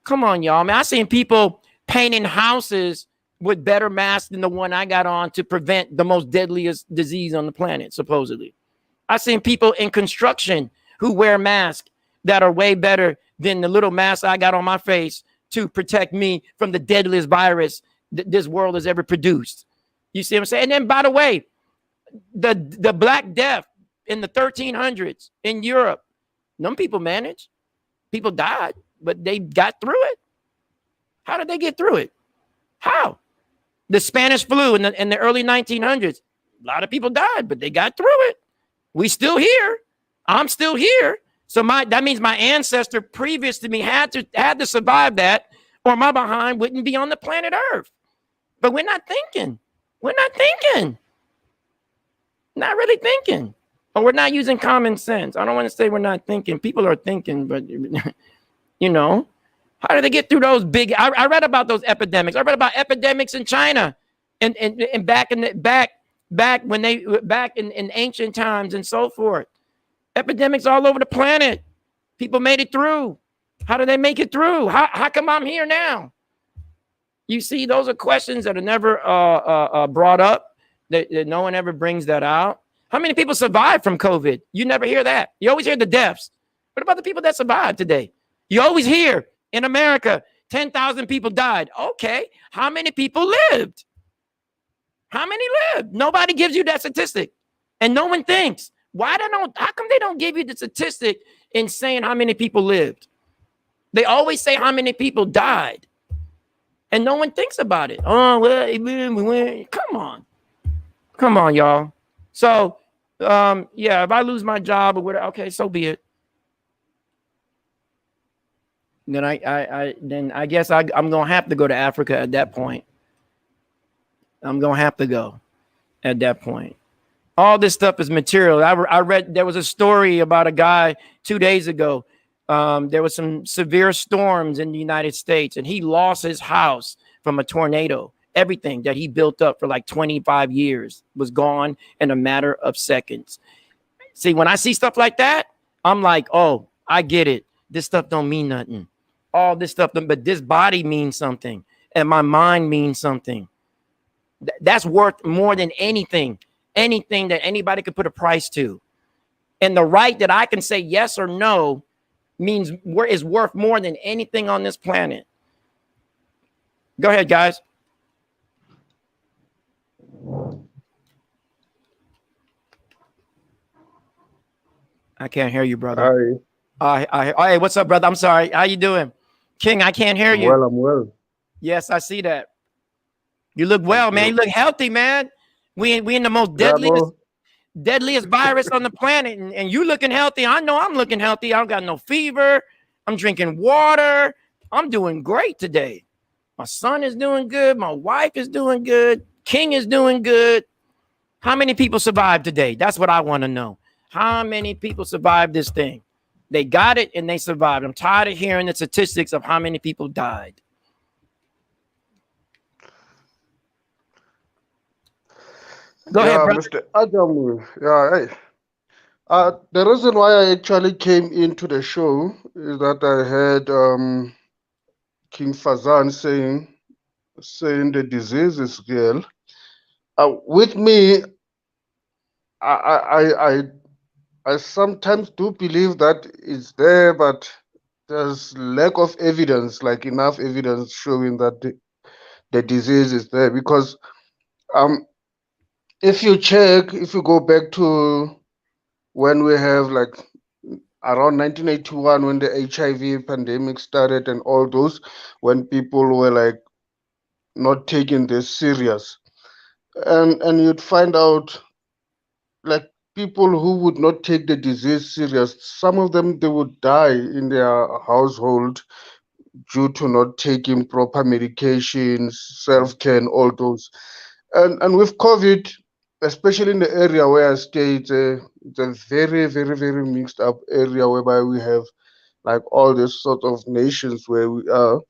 Man, I seen people painting houses with better masks than the one I got on to prevent the most deadliest disease on the planet, supposedly. I seen people in construction who wear masks that are way better than the little mask I got on my face to protect me from the deadliest virus that this world has ever produced. You see what I'm saying? And then, by the way, the Black Death in the 1300s in Europe, them people managed. People died, but they got through it. How did they get through it? How? The Spanish flu in the early 1900s, a lot of people died, but they got through it. We still here. I'm still here. So that means my ancestor previous to me had to survive that, or my behind wouldn't be on the planet Earth. But we're not thinking. We're not thinking. Not really thinking. Or we're not using common sense. I don't want to say we're not thinking. People are thinking, but you know, how do they get through those big? I read about those epidemics. I read about epidemics in China, and back in the back when they back in ancient times and so forth. Epidemics all over the planet. People made it through. How do they make it through? How come I'm here now? You see, those are questions that are never brought up. That no one ever brings that out. How many people survived from COVID? You never hear that. You always hear the deaths. What about the people that survived today? You always hear in America, 10,000 people died. Okay, how many people lived? How many lived? Nobody gives you that statistic, and no one thinks. Why they don't? How come they don't give you the statistic in saying how many people lived? They always say how many people died, and no one thinks about it. Oh well, come on, y'all. So, yeah, if I lose my job or whatever, okay, so be it. Then I guess I'm gonna have to go to Africa at that point. I'm gonna have to go at that point. All this stuff is material. I read there was a story about a guy 2 days ago. There was some severe storms in the United States, and he lost his house from a tornado. Everything that he built up for like 25 years was gone in a matter of seconds. See, when I see stuff like that, I'm like, oh, I get it. This stuff don't mean nothing. All this stuff, but this body means something, and my mind means something. That's worth more than anything that anybody could put a price to. And the right that I can say yes or no is worth more than anything on this planet. Go ahead, guys. I can't hear you, brother. Hey, what's up, brother? I'm sorry. How you doing? King, I can't hear you. I'm well. Yes, I see that. You look well, man. You look healthy, man. We in the most deadliest virus on the planet, and you looking healthy. I know I'm looking healthy. I don't got no fever. I'm drinking water. I'm doing great today. My son is doing good. My wife is doing good. King is doing good. How many people survived today? That's what I want to know. How many people survived this thing? They got it and they survived. I'm tired of hearing the statistics of how many people died. Go ahead, brother. Mr. Adam. Yeah, hey. The reason why I actually came into the show is that I heard King Fazan saying the disease is real. With me, I sometimes do believe that it's there, but there's lack of evidence, like enough evidence showing that the disease is there. Because if you go back to when we have like around 1981, when the HIV pandemic started and all those, when people were like not taking this serious, and you'd find out like people who would not take the disease serious, some of them they would die in their household due to not taking proper medications, self-care, and all those. And with COVID, especially in the area where I stay, it's a very, very, very mixed up area whereby we have like all these sort of nations where we are,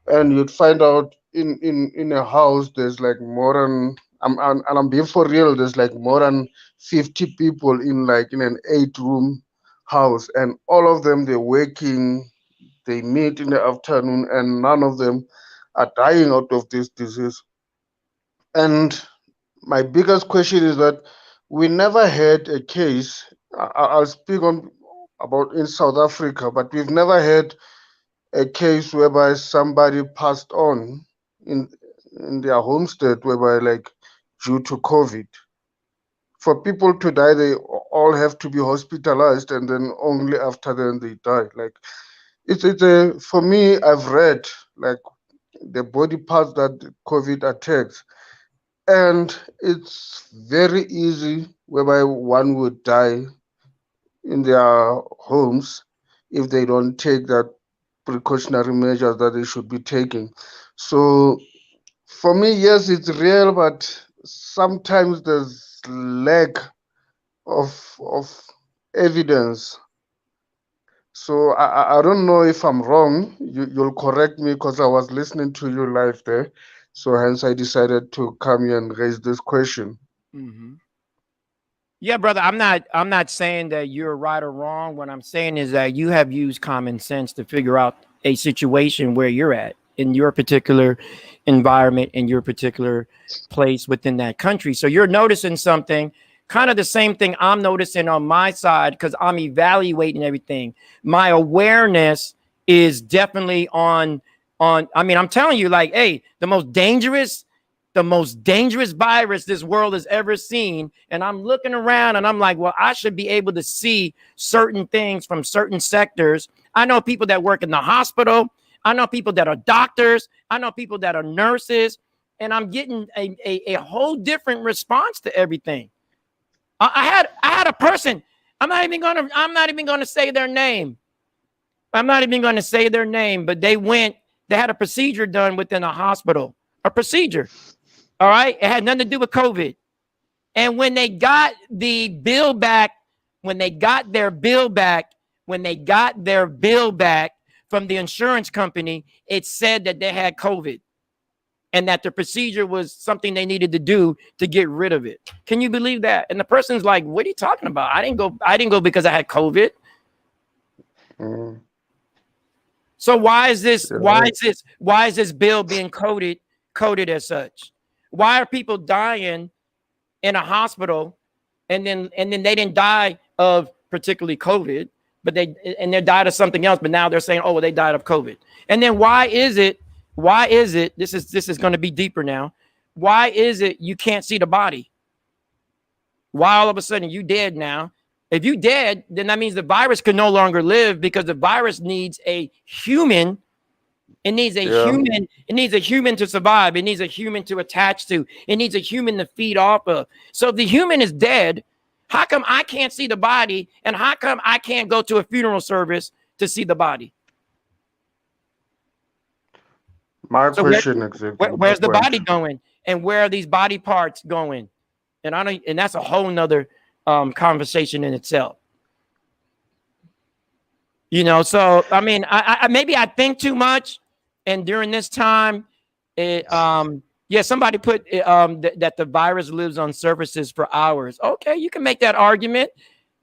and you'd find out in a house there's like more than I'm being for real. There's like more than 50 people in an 8-room house, and all of them they're working. They meet in the afternoon, and none of them are dying out of this disease. And my biggest question is that we never had a case. I'll speak on about in South Africa, but we've never had a case whereby somebody passed on in in their home state, whereby like due to COVID. For people to die, they all have to be hospitalized, and then only after then they die. Like it's a for me, I've read like the body parts that COVID attacks, and it's very easy whereby one would die in their homes if they don't take that precautionary measures that they should be taking. So for me, yes, it's real, but sometimes there's lack of evidence. So I don't know if I'm wrong. You'll correct me because I was listening to you live there. So hence I decided to come here and raise this question. Mm-hmm. Yeah, brother, I'm not saying that you're right or wrong. What I'm saying is that you have used common sense to figure out a situation where you're at in your particular environment, in your particular place within that country. So you're noticing something, kind of the same thing I'm noticing on my side because I'm evaluating everything. My awareness is definitely on I mean, I'm telling you, like, hey, the most dangerous virus this world has ever seen. And I'm looking around and I'm like, well, I should be able to see certain things from certain sectors. I know people that work in the hospital. I know people that are doctors. I know people that are nurses. And I'm getting a whole different response to everything. I had a person. I'm not even gonna say their name. I'm not even gonna say their name, but they had a procedure done within a hospital. A procedure. All right. It had nothing to do with COVID. And when they got the bill back, when they got their bill back, when they got their bill back from the insurance company, it said that they had COVID and that the procedure was something they needed to do to get rid of it. Can you believe that? And the person's like, what are you talking about? I didn't go because I had COVID. Mm, So why is this? Why yeah. is this? Why is this bill being coded as such? Why are people dying in a hospital and then they didn't die of particularly COVID, but they died of something else, but now they're saying, oh, well, they died of COVID. And then why is it this is going to be deeper now? Why is it you can't see the body? Why all of a sudden you dead now? If you dead, then that means the virus can no longer live because the virus needs a human. It needs a Yeah. human. It needs a human to survive. It needs a human to attach to. It needs a human to feed off of. So if the human is dead, how come I can't see the body? And how come I can't go to a funeral service to see the body? My So question exactly, my where's the point. body going? And where are these body parts going? And I don't. And that's a whole nother conversation in itself. So I mean, I maybe I think too much, and during this time, yeah, somebody put that the virus lives on surfaces for hours. Okay, you can make that argument,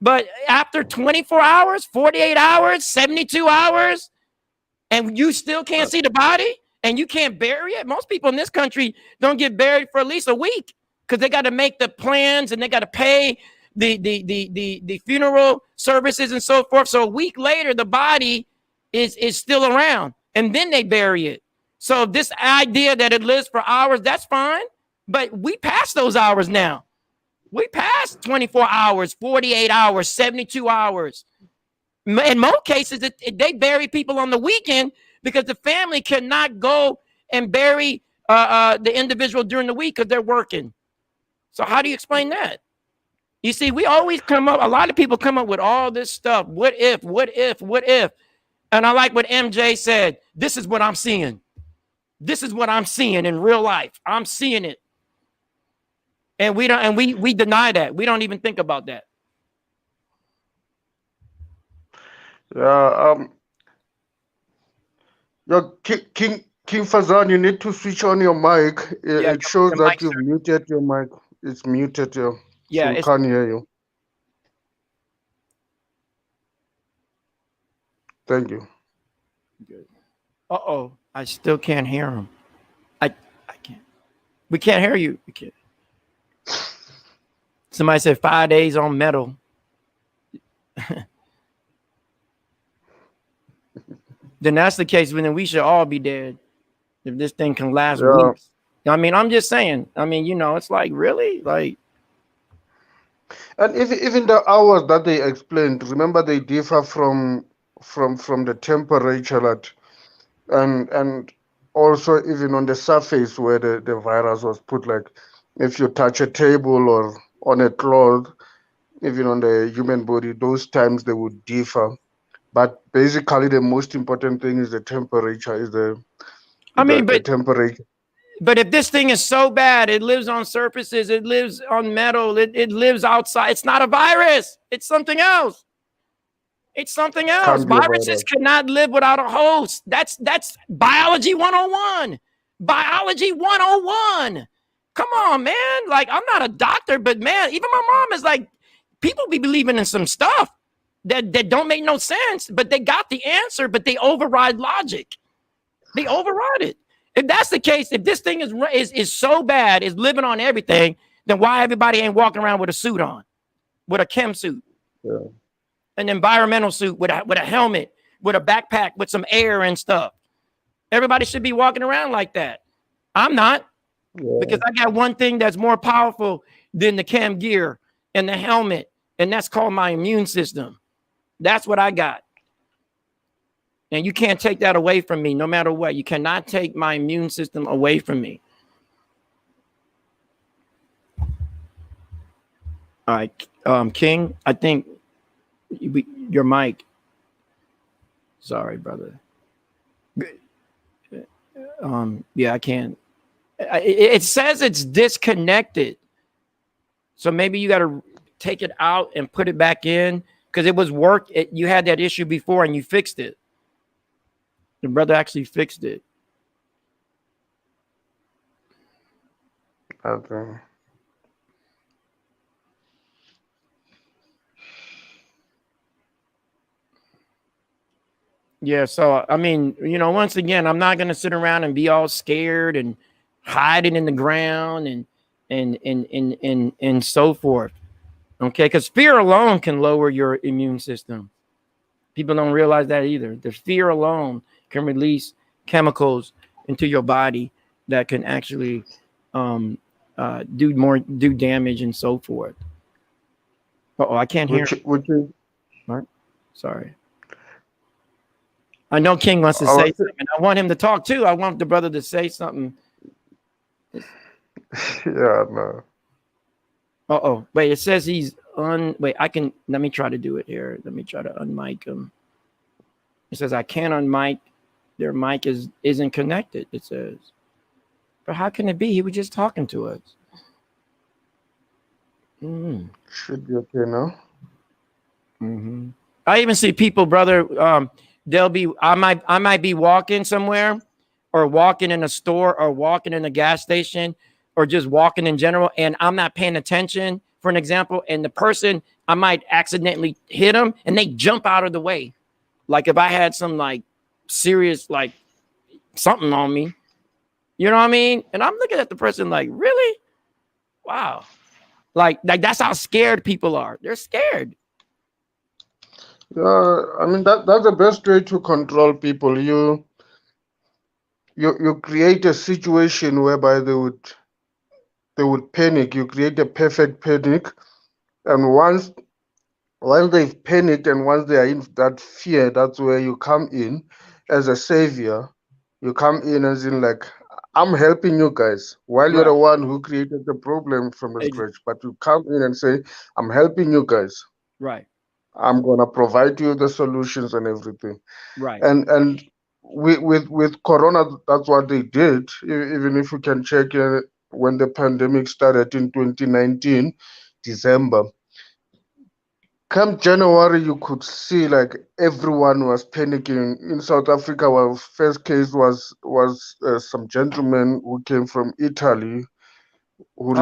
but after 24 hours, 48 hours, 72 hours, and you still can't see the body, and you can't bury it. Most people in this country don't get buried for at least a week because they got to make the plans and they got to pay the funeral services and so forth. So a week later, the body is still around, and then they bury it. So this idea that it lives for hours, that's fine, but we passed those hours now. We passed 24 hours, 48 hours, 72 hours. In most cases, they bury people on the weekend because the family cannot go and bury the individual during the week because they're working. So how do you explain that? You see, we always come up, a lot of people come up with all this stuff. What if, what if, what if? And I like what MJ said. This is what I'm seeing. This is what I'm seeing in real life. I'm seeing it. And we deny that. We don't even think about that. Yeah. King Fazan, you need to switch on your mic. Yeah, It shows your that mic, you've sir. muted your mic. It's muted here, so Yeah, we it's can't hear you. Thank you. good. Uh-oh. I still can't hear him. I can't. We can't hear you. We can't. Somebody said 5 days on metal. Then that's the case. Then we should all be dead if this thing can last Yeah. weeks. I mean, I'm just saying. I mean, it's like really, like And even the hours that they explained, remember they differ from the temperature that and also even on the surface where the virus was put, like if you touch a table or on a cloth, even on the human body, those times they would differ. But basically, the most important thing is the temperature. Is the I mean, the but temperature. but if this thing is so bad, it lives on surfaces, it lives on metal, it lives outside. It's not a virus. It's something else. It's something else. Can't be a Viruses virus. cannot live without a host. That's biology 101. Biology 101. Come on, man. Like, I'm not a doctor, but man, even my mom is like, people be believing in some stuff that don't make no sense, but they got the answer, but they override logic. They override it. If that's the case, if this thing is so bad, is living on everything, then why everybody ain't walking around with a suit on, with a chem suit? Yeah. An environmental suit with a helmet, with a backpack, with some air and stuff. Everybody should be walking around like that. I'm not, because I got one thing that's more powerful than the chem gear and the helmet, and that's called my immune system. That's what I got. And you can't take that away from me, no matter what. You cannot take my immune system away from me. All right, King, I think your mic. Sorry, brother. Yeah, I can't. It says it's disconnected. So maybe you got to take it out and put it back in, because it was you had that issue before and you fixed it. The brother actually fixed it. Okay. Yeah, so I mean, once again, I'm not gonna sit around and be all scared and hiding in the ground and so forth. Okay, because fear alone can lower your immune system. People don't realize that either. The fear alone can release chemicals into your body that can actually do damage and so forth. Oh, I can't hear. Which is Mark? Sorry. I know King wants to say something. I want him to talk too. I want the brother to say something. Yeah, no. Wait, it says he's wait, let me try to do it here. Let me try to unmic him. It says I can't unmic. Their mic isn't connected, it says. But how can it be? He was just talking to us. Should be okay now. Mm-hmm. I even see people, brother. I might be walking somewhere, or walking in a store, or walking in a gas station, or just walking in general, and I'm not paying attention, for an example, and the person, I might accidentally hit them and they jump out of the way. Like if I had some like serious, like something on me, you know what I mean? And I'm looking at the person like, really? Wow. Like that's how scared people are. They're scared. Yeah, I mean that's the best way to control people. You create a situation whereby they would panic. You create a perfect panic, and once they've panicked and once they are in that fear, that's where you come in as a savior. You come in as in like, I'm helping you guys, while you're Right. the one who created the problem from the scratch. But you come in and say, I'm helping you guys. Right. I'm gonna provide you the solutions and everything. Right. And with Corona, that's what they did. Even if you can check when the pandemic started in 2019, December. Come January, you could see like everyone was panicking in South Africa. Our first case was some gentleman who came from Italy who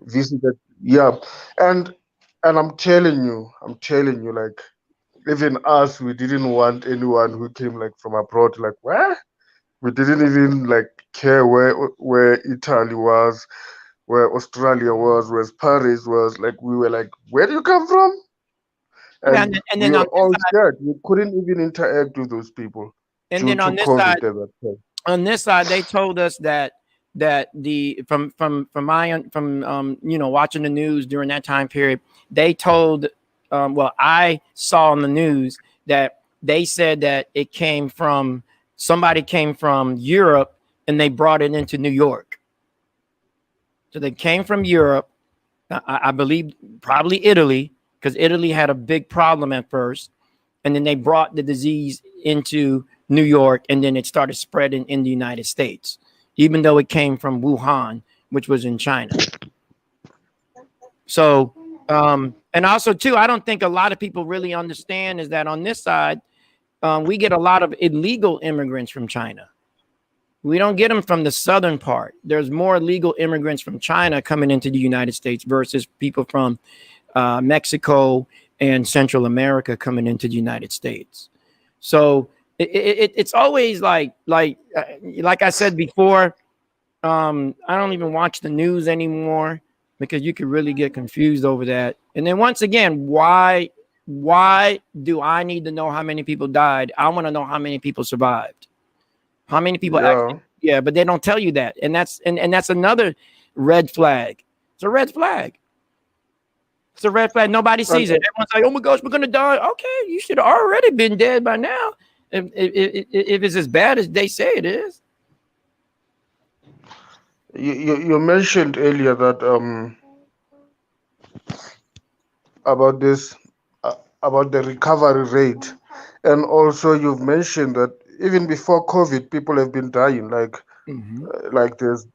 visited. Yeah, and I'm telling you, like even us, we didn't want anyone who came like from abroad. Like where? We didn't even like care where Italy was, where Australia was, where Paris was. Like we were like, where do you come from? And And we then were on all scared. We couldn't even interact with those people due to on this COVID side, at that time. on this side, they told us that the from watching the news during that time period, they told I saw on the news that they said that somebody came from Europe and they brought it into New York. So they came from Europe, I believe probably Italy, because Italy had a big problem at first. and then they brought the disease into New York, and then it started spreading in the United States, even though it came from Wuhan, which was in China. So, and also too, I don't think a lot of people really understand is that on this side, we get a lot of illegal immigrants from China. We don't get them from the southern part. There's more illegal immigrants from China coming into the United States versus people from Mexico and Central America coming into the United States. So it's always like I said before, I don't even watch the news anymore because you could really get confused over that. And then once again, why do I need to know how many people died? I want to know how many people survived. How many people actually, yeah, but they don't tell you that. And that's another red flag. It's a red flag. It's a red flag. Nobody sees it. Everyone's like, oh my gosh, we're gonna die. Okay, you should have already been dead by now. If it's as bad as they say it is. You mentioned earlier that about this about the recovery rate, and also you've mentioned that even before COVID, people have been dying. Like there's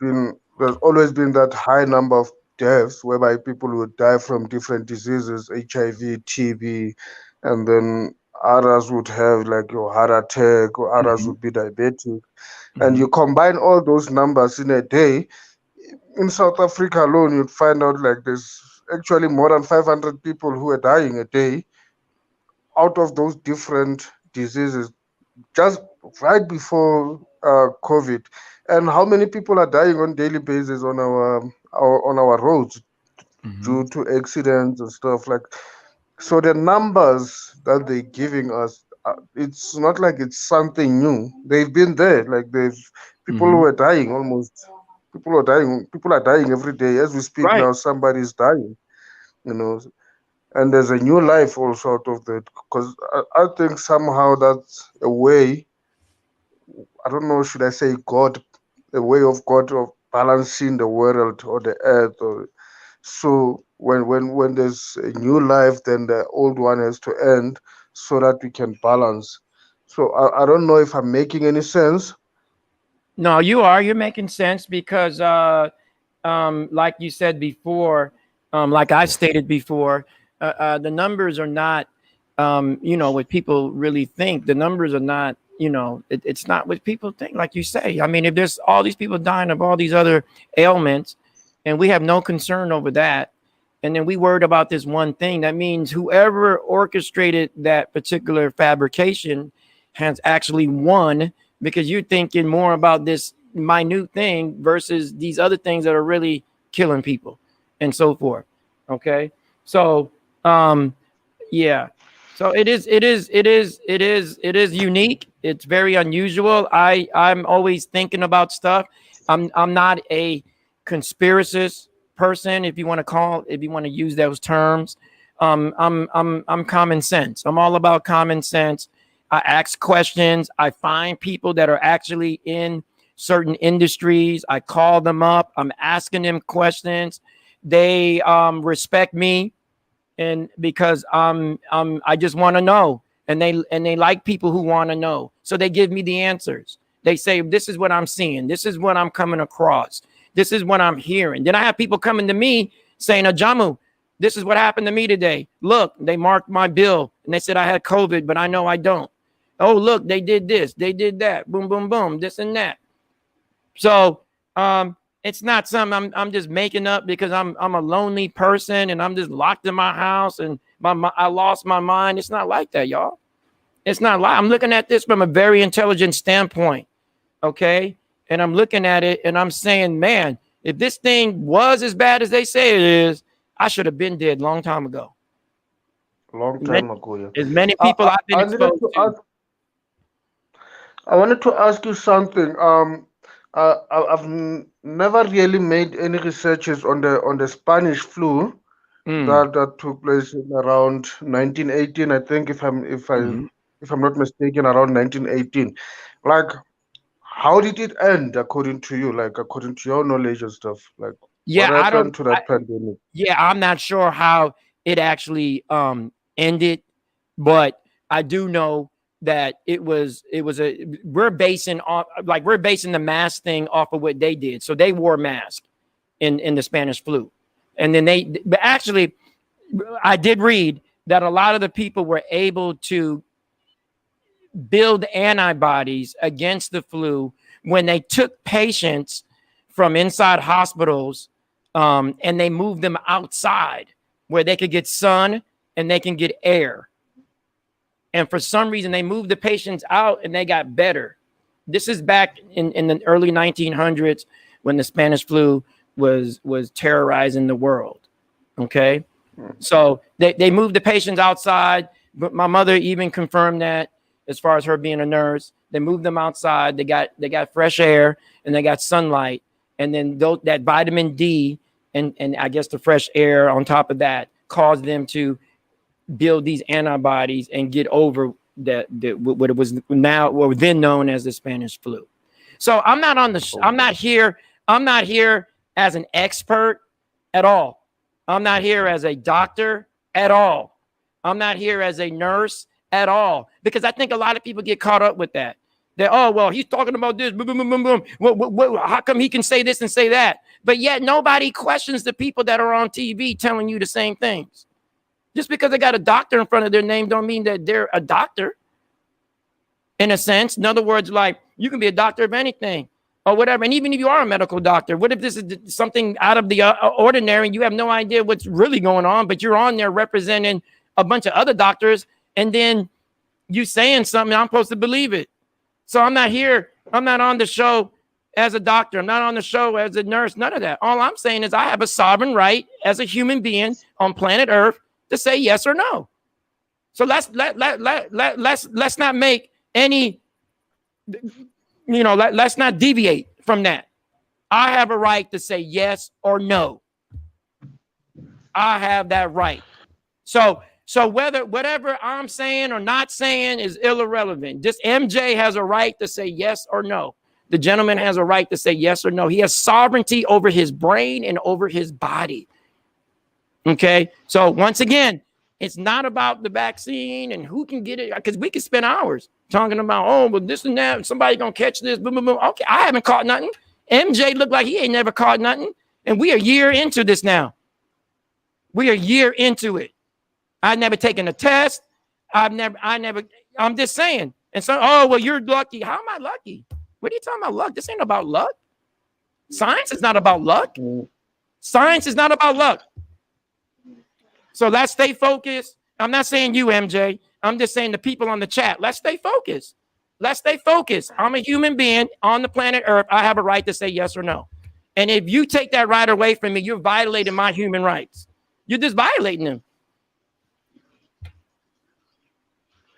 always been that high number of deaths whereby people would die from different diseases, HIV, TB, and then others would have like your heart attack, or others would be diabetic. And you combine all those numbers in a day, in South Africa alone, you'd find out like there's actually more than 500 people who are dying a day out of those different diseases just right before COVID. And how many people are dying on daily basis on our roads due to accidents and stuff like. So the numbers that they're giving us, it's not like it's something new. They've been there. Like they've people who are dying almost. People are dying. People are dying every day as we speak Right. now. Somebody's dying. You know, and there's a new life also out of that. Because I think somehow that's a way. I don't know. Should I say God? A way of God of balancing the world or the earth. So when there's a new life, then the old one has to end so that we can balance. So I don't know if I'm making any sense. No, you're making sense because like you said before, like I stated before, the numbers are not what people really think. The numbers are not, it's not what people think, like you say. I mean, if there's all these people dying of all these other ailments and we have no concern over that, and then we worried about this one thing, that means whoever orchestrated that particular fabrication has actually won, because you're thinking more about this minute thing versus these other things that are really killing people and so forth. Okay. So, yeah. So it is unique. It's very unusual. I'm always thinking about stuff. I'm not a conspiracist person, if you want to use those terms. I'm common sense. I'm all about common sense. I ask questions. I find people that are actually in certain industries. I call them up. I'm asking them questions. They respect me, and because I just want to know, and they like people who want to know, so they give me the answers. They say, this is what I'm seeing, this is what I'm coming across, this is what I'm hearing. Then I have people coming to me saying, Ajamu, this is what happened to me today. Look, they marked my bill and they said I had COVID, but I know I don't. Oh, look, they did this, they did that, boom, boom, boom, this and that. So it's not something I'm just making up because I'm a lonely person and I'm just locked in my house and I lost my mind. It's not like that, y'all. It's not like, I'm looking at this from a very intelligent standpoint. Okay. And I'm looking at it and I'm saying, man, if this thing was as bad as they say it is, I should have been dead a long time ago. Long time ago, yeah. As many people I've been exposed to. I wanted to ask you something. I've never really made any researches on the Spanish flu that took place in around 1918. I think if I'm not mistaken, around 1918. Like, how did it end according to you? Like, according to your knowledge and stuff. Like, what Yeah, happened to that pandemic? I'm not sure how it actually ended, but I do know that we're basing the mask thing off of what they did. So they wore masks in the Spanish flu. And then but actually, I did read that a lot of the people were able to build antibodies against the flu when they took patients from inside hospitals and they moved them outside where they could get sun and they can get air. And for some reason, they moved the patients out and they got better. This is back in the early 1900s when the Spanish flu was terrorizing the world. Okay. So they moved the patients outside. But my mother even confirmed that as far as her being a nurse. They moved them outside. They got fresh air and they got sunlight. And then that vitamin D and I guess the fresh air on top of that caused them to build these antibodies and get over what it was now or then known as the Spanish flu. So I'm not here as an expert at all. I'm not here as a doctor at all. I'm not here as a nurse at all, because I think a lot of people get caught up with that. That, oh, well, he's talking about this, boom, boom, boom, boom, boom. How come he can say this and say that? But yet nobody questions the people that are on TV telling you the same things. Just because they got a doctor in front of their name don't mean that they're a doctor. In a sense, in other words, like you can be a doctor of anything or whatever. And even if you are a medical doctor, what if this is something out of the ordinary and you have no idea what's really going on, but you're on there representing a bunch of other doctors and then you saying something, I'm supposed to believe it. So I'm not here. I'm not on the show as a doctor. I'm not on the show as a nurse. None of that. All I'm saying is I have a sovereign right as a human being on planet Earth to say yes or no. So let's not make any, let's not deviate from that. I have a right to say yes or no. I have that right. So whatever I'm saying or not saying is irrelevant. Just MJ has a right to say yes or no. The gentleman has a right to say yes or no. He has sovereignty over his brain and over his body. Okay. So once again, it's not about the vaccine and who can get it, because we can spend hours talking about, oh, but this and that, somebody gonna catch this, boom, boom, boom. Okay, I haven't caught nothing. MJ looked like he ain't never caught nothing. And we are a year into this now. We are a year into it. I've never taken a test. I'm just saying. And so, oh, well, you're lucky. How am I lucky? What are you talking about luck? This ain't about luck. Science is not about luck. Science is not about luck. So let's stay focused. I'm not saying you, MJ. I'm just saying the people on the chat. Let's stay focused. Let's stay focused. I'm a human being on the planet Earth. I have a right to say yes or no. And if you take that right away from me, you're violating my human rights. You're just violating them.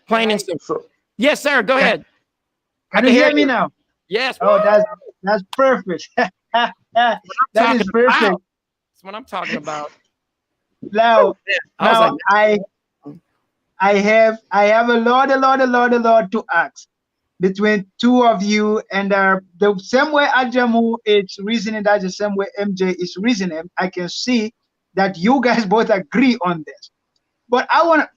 Plain and simple. Yes, sir. Go ahead. Can you hear me now? Yes. Oh, that's perfect. That is perfect. That's what I'm talking about. Now I have a lot to ask between two of you, and the same way Ajamu is reasoning, that's the same way MJ is reasoning. I can see that you guys both agree on this. But I want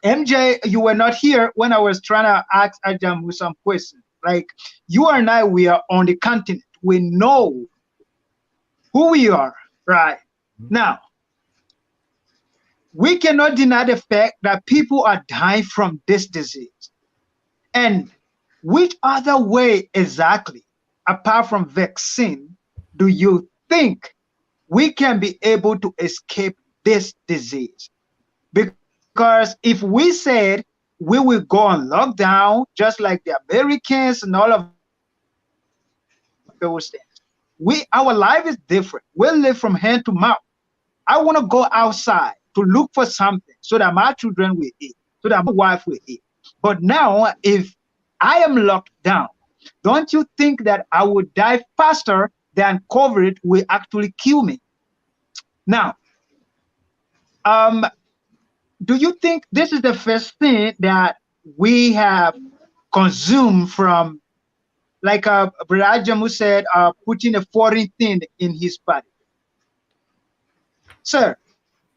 MJ, you were not here when I was trying to ask Ajamu some questions. Like you and I, we are on the continent. We know who we are, right? Now, we cannot deny the fact that people are dying from this disease. And which other way exactly, apart from vaccine, do you think we can be able to escape this disease? Because if we said we will go on lockdown, just like the Americans and all of those things, our life is different. We live from hand to mouth. I want to go outside to look for something so that my children will eat, so that my wife will eat. But now, if I am locked down, don't you think that I would die faster than COVID will actually kill me? Now, do you think this is the first thing that we have consumed from, like Brother Jamu said, putting a foreign thing in his body? Sir,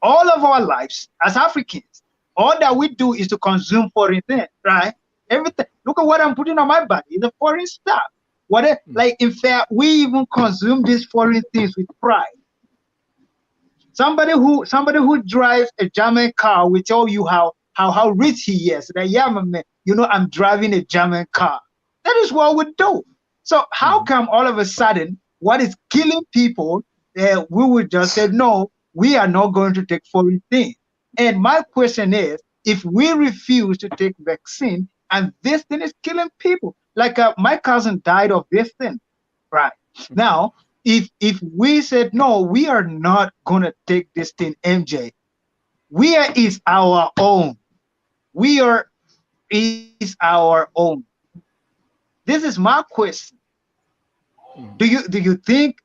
all of our lives as Africans, All that we do is to consume foreign things, right? Everything. Look at what I'm putting on my body. It's a foreign stuff. Like in fact, we even consume these foreign things with pride. Somebody who drives a German car will tell you how rich he is. That yeah, my man, I'm driving a German car. That is what we do. So how come all of a sudden what is killing people, we would just say no, we are not going to take foreign things. And my question is, if we refuse to take vaccine and this thing is killing people, like my cousin died of this thing, right? Now, if we said no, we are not gonna take this thing, MJ. We are is our own. We are is our own. This is my question. Do you think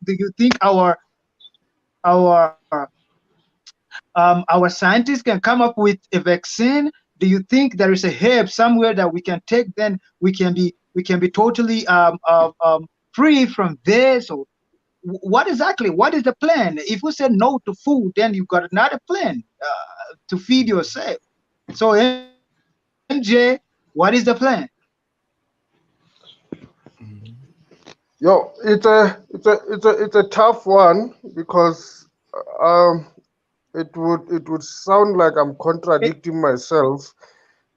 our our scientists can come up with a vaccine? Do you think there is a herb somewhere that we can take? Then we can be totally free from this, or what exactly? What is the plan? If we said no to food, then you've got another plan to feed yourself. So MJ, what is the plan? Yo, it's a tough one because um, it would sound like I'm It, contradicting myself,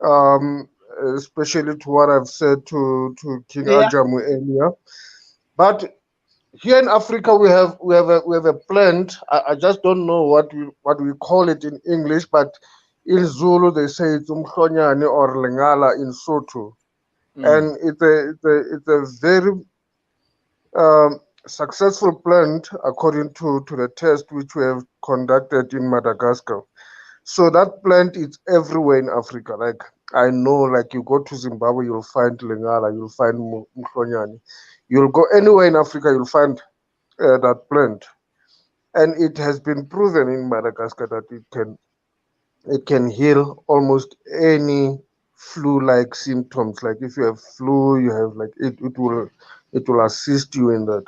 um, especially to what I've said to King yeah, Ajamu earlier. But here in Africa, we have a plant. I just don't know what we call it in English, but in Zulu they say it's umhlonyane or lingala in Sotho, and it's a very successful plant according to the test which we have conducted in Madagascar. So that plant is everywhere in Africa. Like I know, like you go to Zimbabwe, you'll find lingala, you'll find mhlonyane. You'll go anywhere in Africa, you'll find that plant, and it has been proven in Madagascar that it can heal almost any flu-like symptoms. Like if you have flu, you have like it will assist you in that.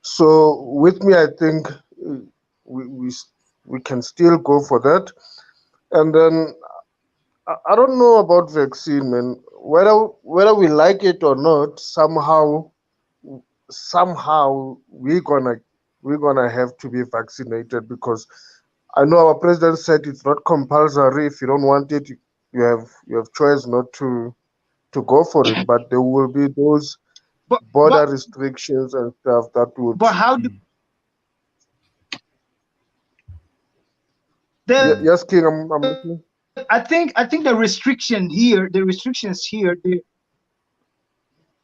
So with me, I think we we we can still go for that. And then I don't know about vaccine, man. Whether we like it or not, somehow we're gonna have to be vaccinated because I know our president said it's not compulsory. If you don't want it, you have choice not to go for it. But there will be those but border but restrictions and stuff that would. but how do Yes, the King, I'm listening. I think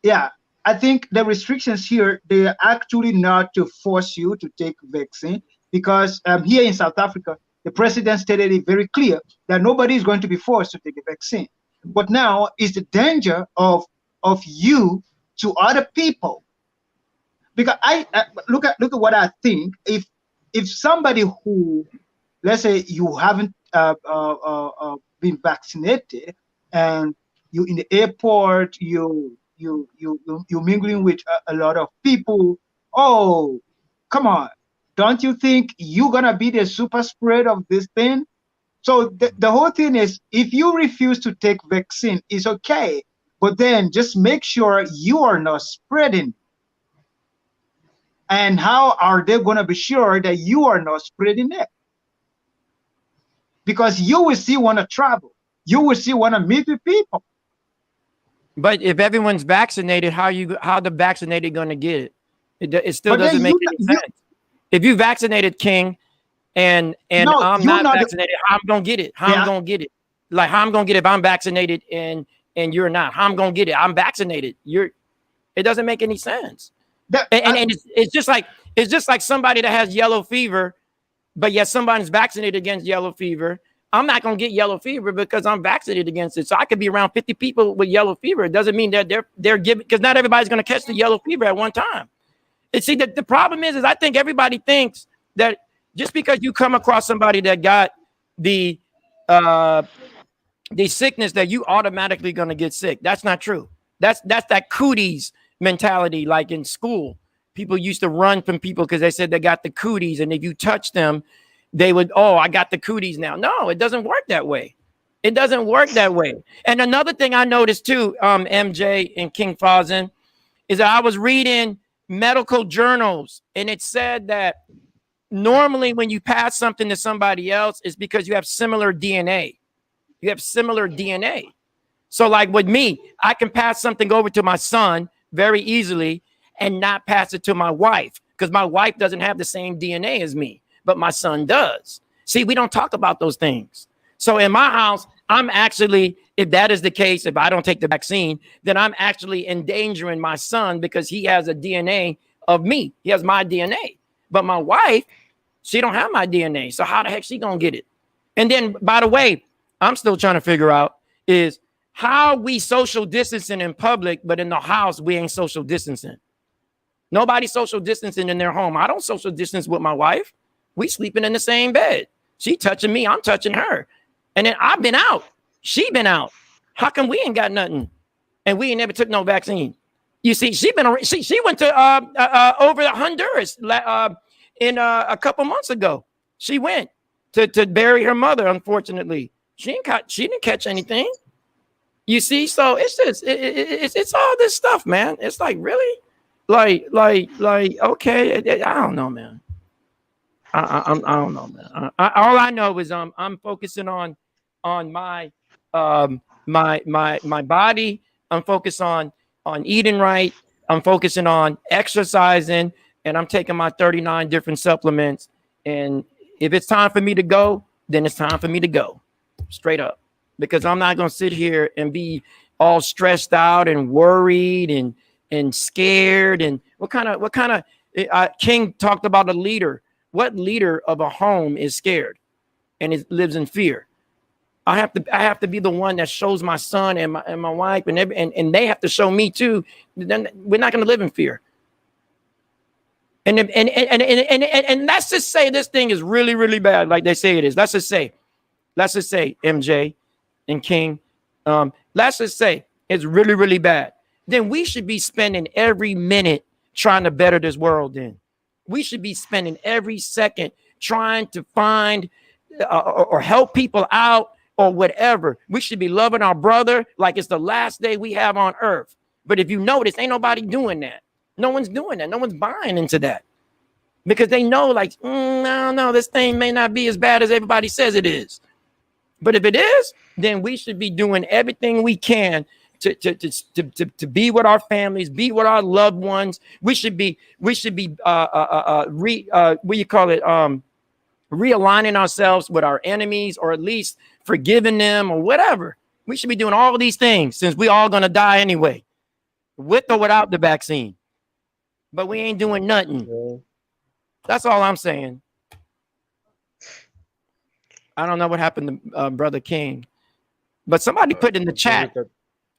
yeah, I think the restrictions here, they are actually not to force you to take vaccine, because here in South Africa, the president stated it very clear that nobody is going to be forced to take a vaccine. But now is the danger of you to other people, because I look at what I think. If somebody who, let's say, you haven't been vaccinated, and you in the airport, you mingling with a lot of people. Oh, come on! Don't you think you're gonna be the super spread of this thing? So the whole thing is, if you refuse to take vaccine, it's okay, but then just make sure you are not spreading. And how are they gonna be sure that you are not spreading it? Because you will still want to travel. You will still want to meet with people. But if everyone's vaccinated, how the vaccinated going to get it? It still But then doesn't make any sense. If you vaccinated, King, and no, I'm you're not not. vaccinated, how I'm gonna get it? How I'm Yeah, gonna get it? Like how I'm gonna get it if I'm vaccinated and you're not? How I'm gonna get it? I'm vaccinated. You're. It doesn't make any sense. that, And it's just like somebody that has yellow fever, but yet somebody's vaccinated against yellow fever. I'm not gonna get yellow fever because I'm vaccinated against it. So I could be around 50 people with yellow fever. It doesn't mean that they're giving, because not everybody's gonna catch the yellow fever at one time. And see, the problem is I think everybody thinks that just because you come across somebody that got the uh the sickness, that you automatically gonna get sick. That's not true. That's that cooties mentality, like in school. People used to run from people because they said they got the cooties, and if you touch them, they would, oh, I got the cooties now. No, it doesn't work that way. It doesn't work that way. And another thing I noticed too, MJ and King Fazin, is that I was reading medical journals, and it said that normally when you pass something to somebody else, it's because you have similar DNA. You have similar DNA. So like with me, I can pass something over to my son very easily and not pass it to my wife because my wife doesn't have the same DNA as me, but my son does. See, we don't talk about those things. So in my house, I'm actually, if that is the case, if I don't take the vaccine, then I'm actually endangering my son because he has a DNA of me. He has my DNA. But my wife, she don't have my DNA. So how the heck she gonna get it? And then, by the way, I'm still trying to figure out is how we social distancing in public, but in the house, we ain't social distancing. Nobody social distancing in their home. I don't social distance with my wife. We sleeping in the same bed. She touching me, I'm touching her. And then I've been out. She been out. How come we ain't got nothing? And we ain't never took no vaccine. You see, she went to over Honduras in a couple months ago. She went to bury her mother. Unfortunately, she didn't catch anything. You see, so it's just it's all this stuff, man. It's like really, like okay, I don't know, man. I don't know, man. All I know is I'm focusing on my my body. I'm focused on eating right. I'm focusing on exercising, and I'm taking my 39 different supplements. And if it's time for me to go, then it's time for me to go, straight up, because I'm not gonna sit here and be all stressed out and worried and scared. And what kind of King talked about a leader. What leader of a home is scared and it lives in fear? I have to be the one that shows my son and my wife and they have to show me too. Then we're not going to live in fear. And let's just say this thing is really, really bad, like they say it is. Let's just say MJ and King, let's just say it's really, really bad. Then we should be spending every minute trying to better this world. Then we should be spending every second trying to find or help people out or whatever. We should be loving our brother like it's the last day we have on earth. But if you notice, ain't nobody doing that. No one's doing that. No one's buying into that because they know like, no, this thing may not be as bad as everybody says it is. But if it is, then we should be doing everything we can to be with our families, be with our loved ones. We should be realigning ourselves with our enemies, or at least forgiving them or whatever. We should be doing all of these things since we all gonna die anyway, with or without the vaccine. But we ain't doing nothing. That's all I'm saying. I don't know what happened to Brother King, but somebody put in the chat.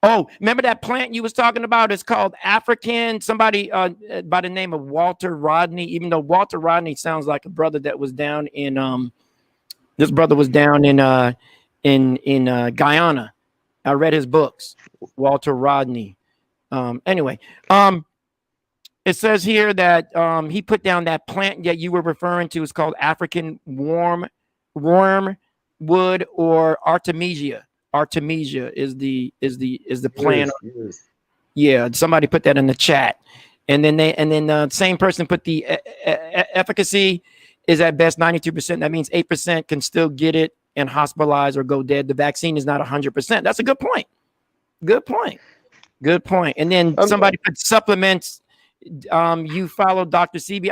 Oh, remember that plant you was talking about? It's called African. Somebody by the name of Walter Rodney. Even though Walter Rodney sounds like a brother that was down in this brother was down in Guyana. I read his books. Walter Rodney. Anyway, it says here that he put down that plant that you were referring to is called African wormwood or Artemisia. Artemisia is the plant. Yes. Yeah, somebody put that in the chat, and then the same person put the efficacy is at best 92%. That means 8% can still get it and hospitalize or go dead. The vaccine is not 100%. That's a good point. Good point. And then somebody put supplements. You follow Dr. CB.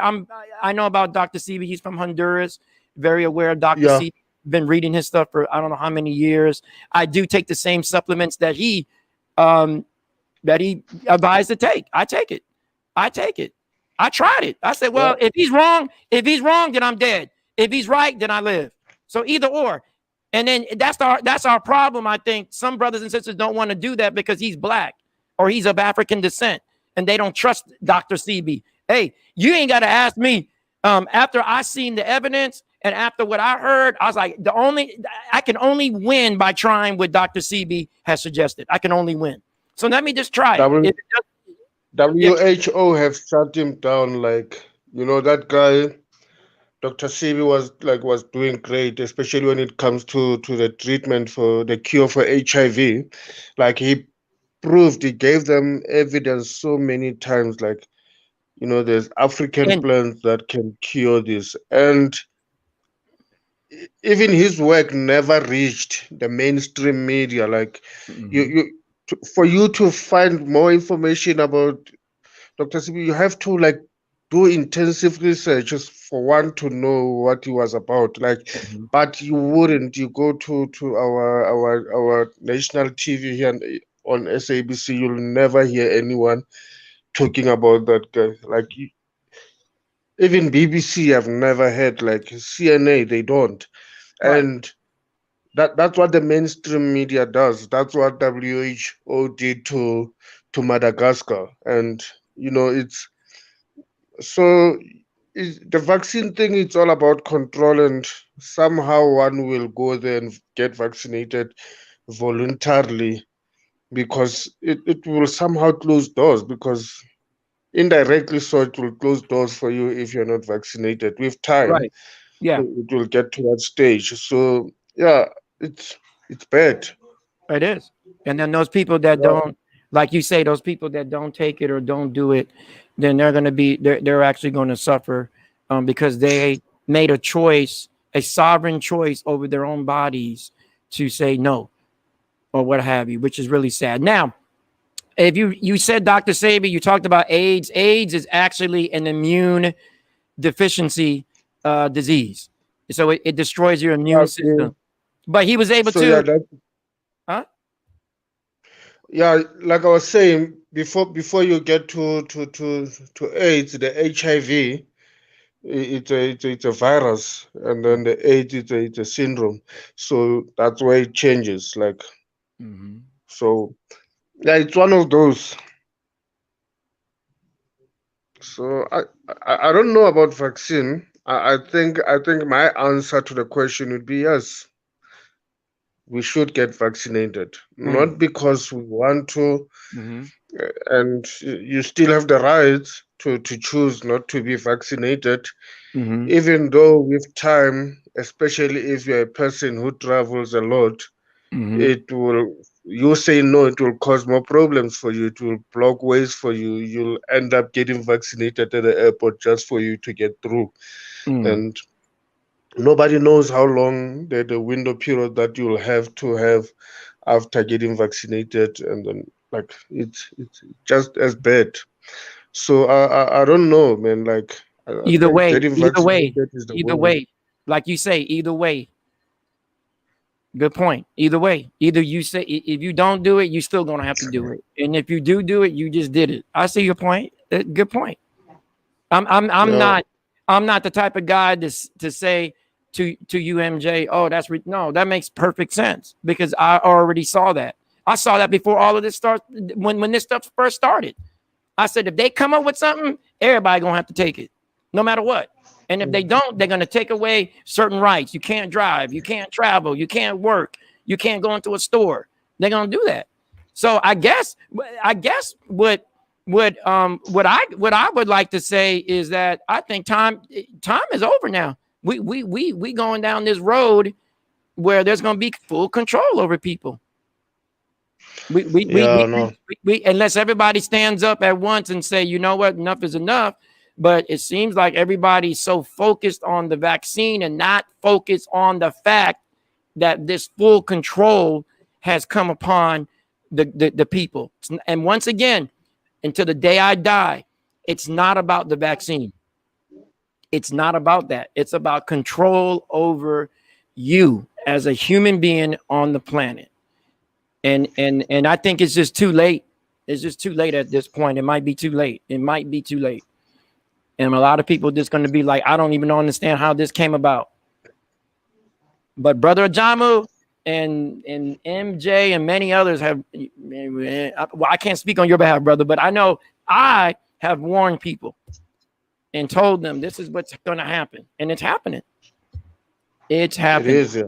I know about Dr. CB. He's from Honduras. Very aware of Dr. CB. Been reading his stuff for I don't know how many years. I do take the same supplements that he advised to take. I take it. I tried it. I said, well, if he's wrong, then I'm dead. If he's right, then I live. So either or. And then that's our problem. I think some brothers and sisters don't want to do that because he's black or he's of African descent and they don't trust Dr. CB. Hey, you ain't got to ask me. After I seen the evidence and after what I heard, I was like, I can only win by trying what Dr. CB has suggested. I can only win. So let me just try it. WHO have shut him down. Like, that guy, Dr. Sebi was doing great, especially when it comes to the treatment for the cure for HIV. Like he proved, he gave them evidence so many times. Like there's African And plants that can cure this, and even his work never reached the mainstream media. Like mhm, for you to find more information about Dr. Sibi, you have to like do intensive research just for one to know what he was about. Like, mhm. but you wouldn't. You go to our national TV here on SABC, you'll never hear anyone talking about that guy. Like even BBC, I've never heard. Like CNA, they don't. Right. And that's what the mainstream media does. That's what WHO did to Madagascar, and it's so the vaccine thing. It's all about control, and somehow one will go there and get vaccinated voluntarily because it will somehow close doors because indirectly so it will close doors for you if you're not vaccinated. With time Right. Yeah, it will get to that stage. So yeah, it's bad. it is. And then those people that Yeah. don't, like you say, those people that don't take it or don't do it, then they're going to be, they're actually going to suffer because they made a choice, a sovereign choice over their own bodies to say no or what have you, which is really sad. Now, if you said, Dr. Sabi, you talked about AIDS. AIDS is actually an immune deficiency disease. So it destroys your immune Okay. system. But he was able So yeah, to, that huh? yeah, like I was saying before you get to AIDS, the HIV, it's a virus, and then the AIDS it's a syndrome. So that's why it changes. Like Mhm. so, yeah, it's one of those. So I don't know about vaccine. I think my answer to the question would be yes. We should get vaccinated, Mm. not because we want to, Mhm. and you still have the right to choose not to be vaccinated, Mhm. even though with time, especially if you're a person who travels a lot, Mhm. it will, you say no, it will cause more problems for you, it will block ways for you, you'll end up getting vaccinated at the airport just for you to get through. Mm. And nobody knows how long the window period that you'll have after getting vaccinated, and then like it's just as bad. So I don't know, man. Like I Either think way, getting either way, vaccinated is the either way. way. Like you say, either way. Good point. Either way, either you say if you don't do it, you're still gonna have to do it, and if you do it, you just did it. I see your point. Good point. I'm Yeah, not the type of guy to say to you, MJ. Oh, no. That makes perfect sense because I already saw that. I saw that before all of this starts when this stuff first started. I said, if they come up with something, everybody gonna have to take it, no matter what. And if they don't, they're gonna take away certain rights. You can't drive, you can't travel, you can't work, you can't go into a store. They're gonna do that. So I guess what I would like to say is that I think time is over now. We going down this road where there's gonna be full control over people. We we we yeah, we, no, we unless everybody stands up at once and say, you know what, enough is enough. But it seems like everybody's so focused on the vaccine and not focused on the fact that this full control has come upon the people. And once again, until the day I die, it's not about the vaccine. It's not about that. It's about control over you as a human being on the planet. And I think it's just too late. It's just too late at this point. It might be too late. It might be too late. And a lot of people just going to be like, I don't even understand how this came about. But Brother Ajamu and MJ and many others have. Well, I can't speak on your behalf, brother, but I know I have warned people and told them this is what's going to happen, and it's happening. It's it happening. is. Yeah,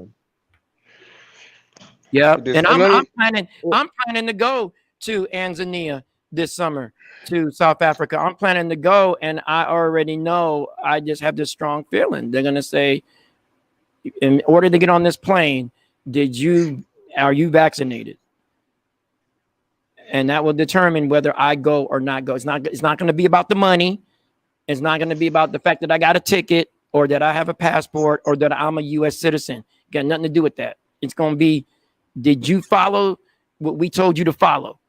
Yep. it is. And And I'm then planning. I'm planning to go to Anzania this summer to South Africa. I'm planning to go, and I already know. I just have this strong feeling they're gonna say, in order to get on this plane, are you vaccinated? And that will determine whether I go or not go. It's not going to be about the money. It's not going to be about the fact that I got a ticket or that I have a passport or that I'm a U.S. citizen. Got nothing to do with that. It's going to be, did you follow what we told you to follow?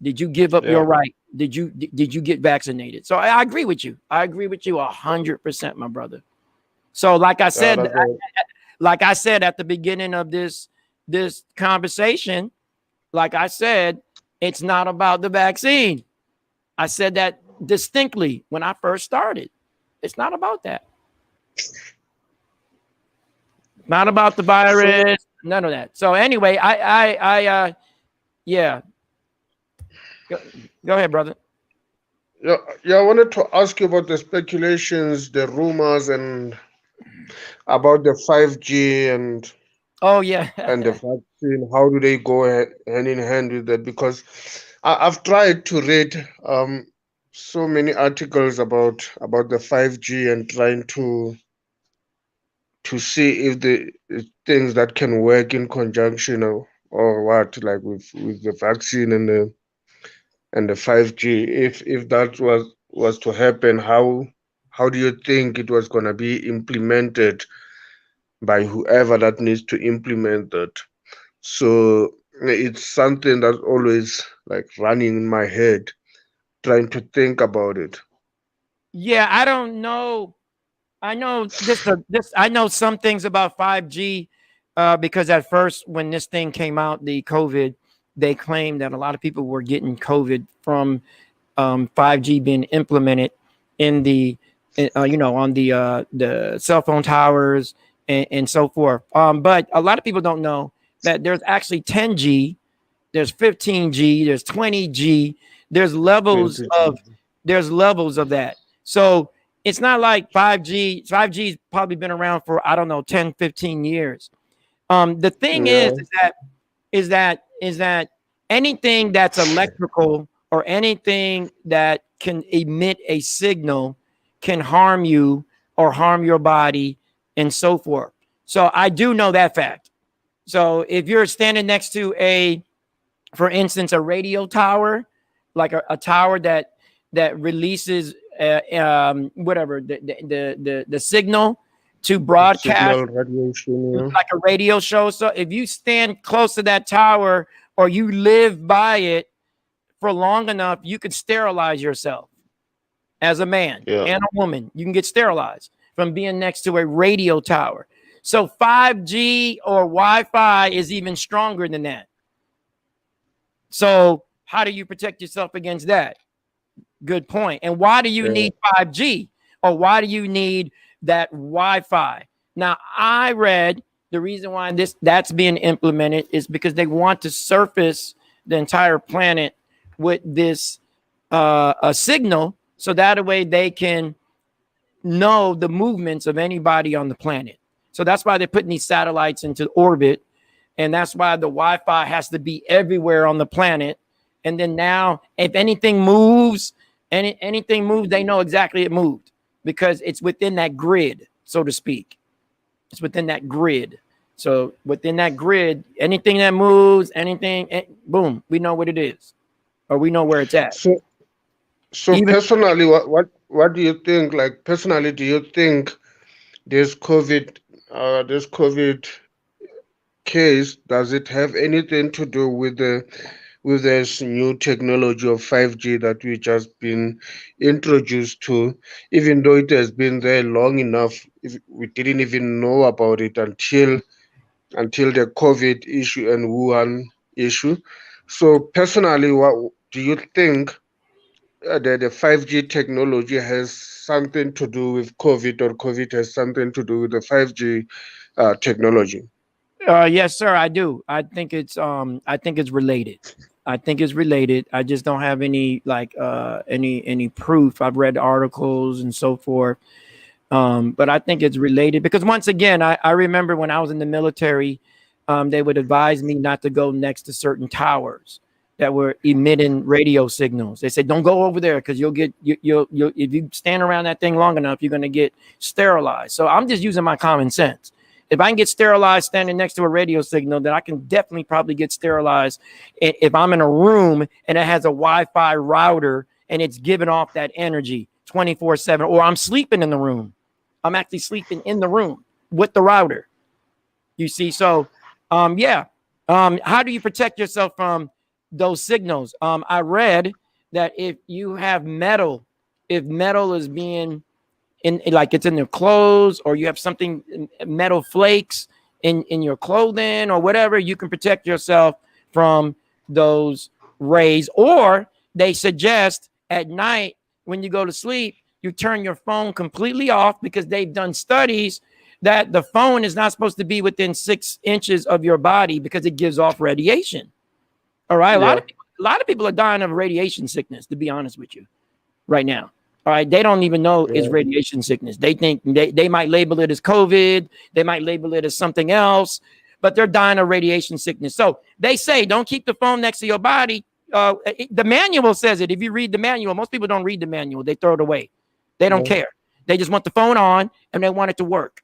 Did you give up your right? Did you get vaccinated? So I agree with you. I agree with you 100%, my brother. So like I said, at the beginning of this conversation, like I said, it's not about the vaccine. I said that distinctly when I first started. It's not about that. Not about the virus, none of that. So anyway, yeah. Go ahead, brother. Yeah, I wanted to ask you about the speculations, the rumors, and about the 5G and and the vaccine. How do they go hand in hand with that? Because I've tried to read so many articles about the 5G and trying to see if the things that can work in conjunction or what, like with the vaccine and the 5G. If that was to happen, how do you think it was gonna be implemented by whoever that needs to implement that? So it's something that's always like running in my head, trying to think about it. Yeah, I don't know. I know this. I know some things about 5G because at first, when this thing came out, the COVID, they claimed that a lot of people were getting COVID from 5G being implemented in the, on the cell phone towers and so forth. But a lot of people don't know that there's actually 10G, there's 15G, there's 20G, there's levels of that. So it's not like 5G. 5G's probably been around for, I don't know, 10, 15 years. The thing is that anything that's electrical or anything that can emit a signal can harm you or harm your body and so forth. So I do know that fact. So if you're standing next to for instance, a radio tower, like a tower that releases whatever the signal to broadcast Signal radiation, like a radio show. So if you stand close to that tower or you live by it for long enough, you could sterilize yourself as a man and a woman. You can get sterilized from being next to a radio tower. So 5G or Wi-Fi is even stronger than that. So how do you protect yourself against that? Good point. And why do you need 5G or why do you need that Wi-Fi? Now, I read the reason why that's being implemented is because they want to surface the entire planet with this a signal, so that way they can know the movements of anybody on the planet. So that's why they're putting these satellites into orbit, and that's why the Wi-Fi has to be everywhere on the planet. And then now, if anything moves, they know exactly it moved because it's within that grid, so to speak. It's within that grid. So within that grid, anything that moves, boom, we know what it is, or we know where it's at. So personally, what do you think? Like personally, do you think this COVID case, does it have anything to do with this new technology of 5G that we just been introduced to, even though it has been there long enough? If we didn't even know about it until the COVID issue and Wuhan issue. So personally, what do you think the 5G technology has something to do with COVID, or COVID has something to do with the 5G technology? Yes, sir, I do. I think it's related. I just don't have any any proof. I've read articles and so forth. But I think it's related because once again, I remember when I was in the military, they would advise me not to go next to certain towers that were emitting radio signals. They said, don't go over there because you'll get, you'll if you stand around that thing long enough, you're going to get sterilized. So I'm just using my common sense. If I can get sterilized standing next to a radio signal, then I can definitely probably get sterilized if I'm in a room and it has a Wi-Fi router and it's giving off that energy 24/7, or I'm sleeping in the room. I'm actually sleeping in the room with the router. You see, so yeah. How do you protect yourself from those signals? I read that if you have metal, if metal is being in, like it's in your clothes, or you have something, metal flakes in your clothing or whatever, you can protect yourself from those rays. Or they suggest at night when you go to sleep, you turn your phone completely off, because they've done studies that the phone is not supposed to be within 6 inches of your body because it gives off radiation. All right. Yeah. A lot of people are dying of radiation sickness, to be honest with you, right now. All right. They don't even know it's radiation sickness. They think they might label it as COVID. They might label it as something else, but they're dying of radiation sickness. So they say, don't keep the phone next to your body. The manual says it. If you read the manual, most people don't read the manual. They throw it away. They don't care. They just want the phone on and they want it to work,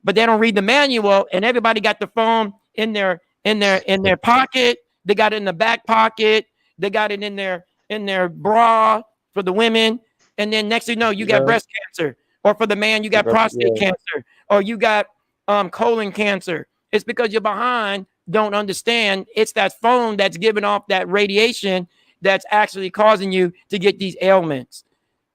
but they don't read the manual. And everybody got the phone in their pocket. They got it in the back pocket. They got it in their bra for the women. And then next thing you know, you got breast cancer, or for the man, you got prostate cancer, or you got colon cancer. It's because you're behind, don't understand. It's that phone that's giving off that radiation that's actually causing you to get these ailments.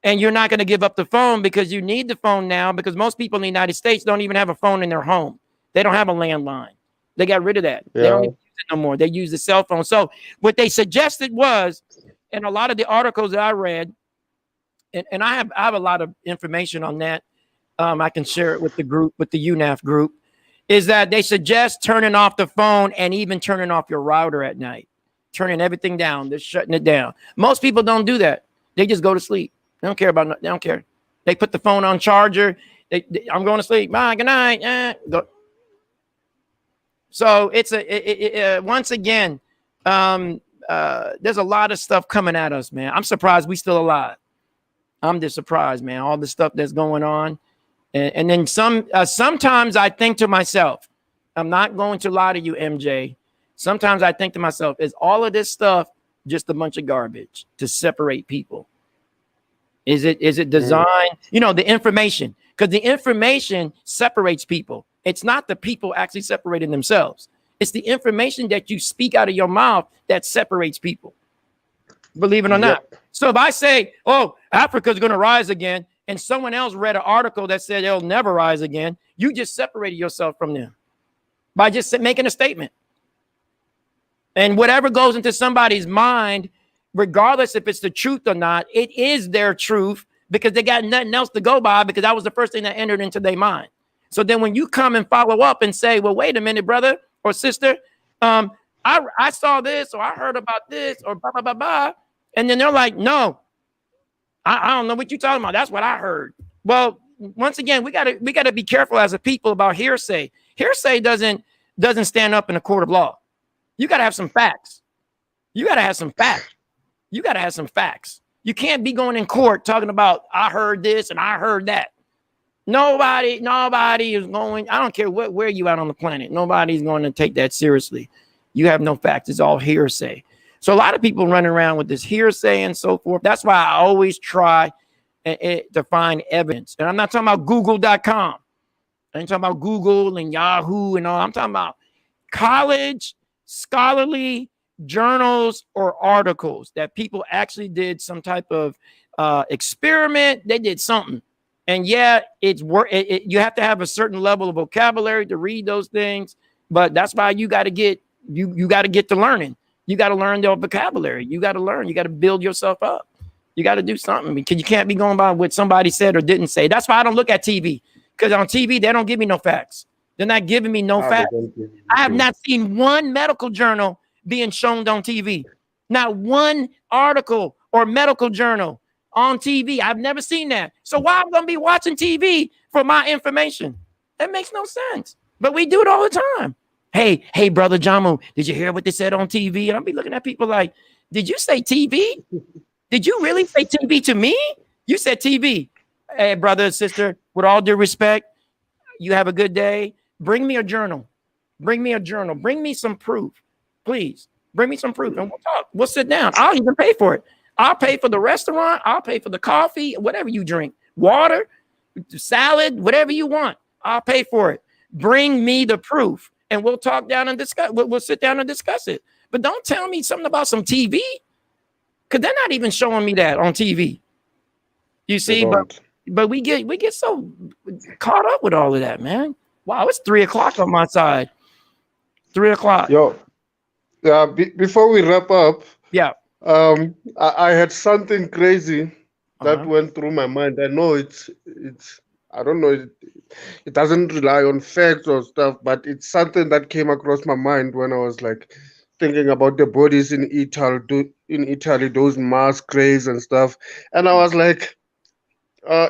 And you're not going to give up the phone, because you need the phone now, because most people in the United States don't even have a phone in their home. They don't have a landline. They got rid of that. They don't even use it no more. They use the cell phone. So what they suggested was, and a lot of the articles that I read, and I have a lot of information on that. I can share it with the group, with the UNAF group, is that they suggest turning off the phone and even turning off your router at night, turning everything down. They're shutting it down. Most people don't do that. They just go to sleep. They don't care about nothing. They don't care. They put the phone on charger. I'm going to sleep. Bye. Good night. Go. So it's once again, there's a lot of stuff coming at us, man. I'm surprised we still alive. I'm just surprised, man. All the stuff that's going on. And then sometimes I think to myself, I'm not going to lie to you, MJ. Sometimes I think to myself, is all of this stuff just a bunch of garbage to separate people? Is it designed, the information? Because the information separates people. It's not the people actually separating themselves. It's the information that you speak out of your mouth that separates people. Believe it or not. So if I say, oh, Africa's going to rise again, and someone else read an article that said it'll never rise again, you just separated yourself from them by just making a statement. And whatever goes into somebody's mind, regardless if it's the truth or not, it is their truth, because they got nothing else to go by, because that was the first thing that entered into their mind. So then when you come and follow up and say, well, wait a minute, brother or sister, I saw this, or I heard about this, or blah, blah, blah, blah. And then they're like, no, I don't know what you're talking about. That's what I heard. Well, once again, we gotta be careful as a people about hearsay. Hearsay doesn't stand up in a court of law. You gotta have some facts. You can't be going in court talking about, I heard this and I heard that. Nobody is going, I don't care where you at on the planet. Nobody's going to take that seriously. You have no facts. It's all hearsay. So a lot of people running around with this hearsay and so forth. That's why I always try to find evidence. And I'm not talking about Google.com. I ain't talking about Google and Yahoo and all. I'm talking about college, scholarly journals or articles that people actually did some type of experiment. They did something. And yeah, you have to have a certain level of vocabulary to read those things. But that's why you got to get to learning. You got to learn their vocabulary. You got to learn. You got to build yourself up. You got to do something, because you can't be going by what somebody said or didn't say. That's why I don't look at TV, because on TV, they don't give me no facts. They're not giving me no facts. I have not seen one medical journal being shown on TV. Not one article or medical journal on TV. I've never seen that. So why am I going to be watching TV for my information? That makes no sense. But we do it all the time. Hey, brother Jamu, did you hear what they said on TV? And I'll be looking at people like, Did you say TV? Did you really say TV to me? You said TV. Hey, brother, sister, with all due respect, you have a good day. Bring me a journal. Bring me a journal. Bring me some proof. Please bring me some proof and we'll talk. We'll sit down. I'll even pay for it. I'll pay for the restaurant. I'll pay for the coffee, whatever you drink, water, salad, whatever you want. I'll pay for it. Bring me the proof and we'll talk down and discuss. We'll sit down and discuss it. But don't tell me something about some TV because they're not even showing me that on TV. You see, but we get so caught up with all of that, man. Wow, it's 3:00 on my side. 3:00. Yo, yeah. Before we wrap up, yeah. I had something crazy that went through my mind. I know it's. I don't know. It doesn't rely on facts or stuff, but it's something that came across my mind when I was like thinking about the bodies in Italy, those mass graves and stuff, and I was like.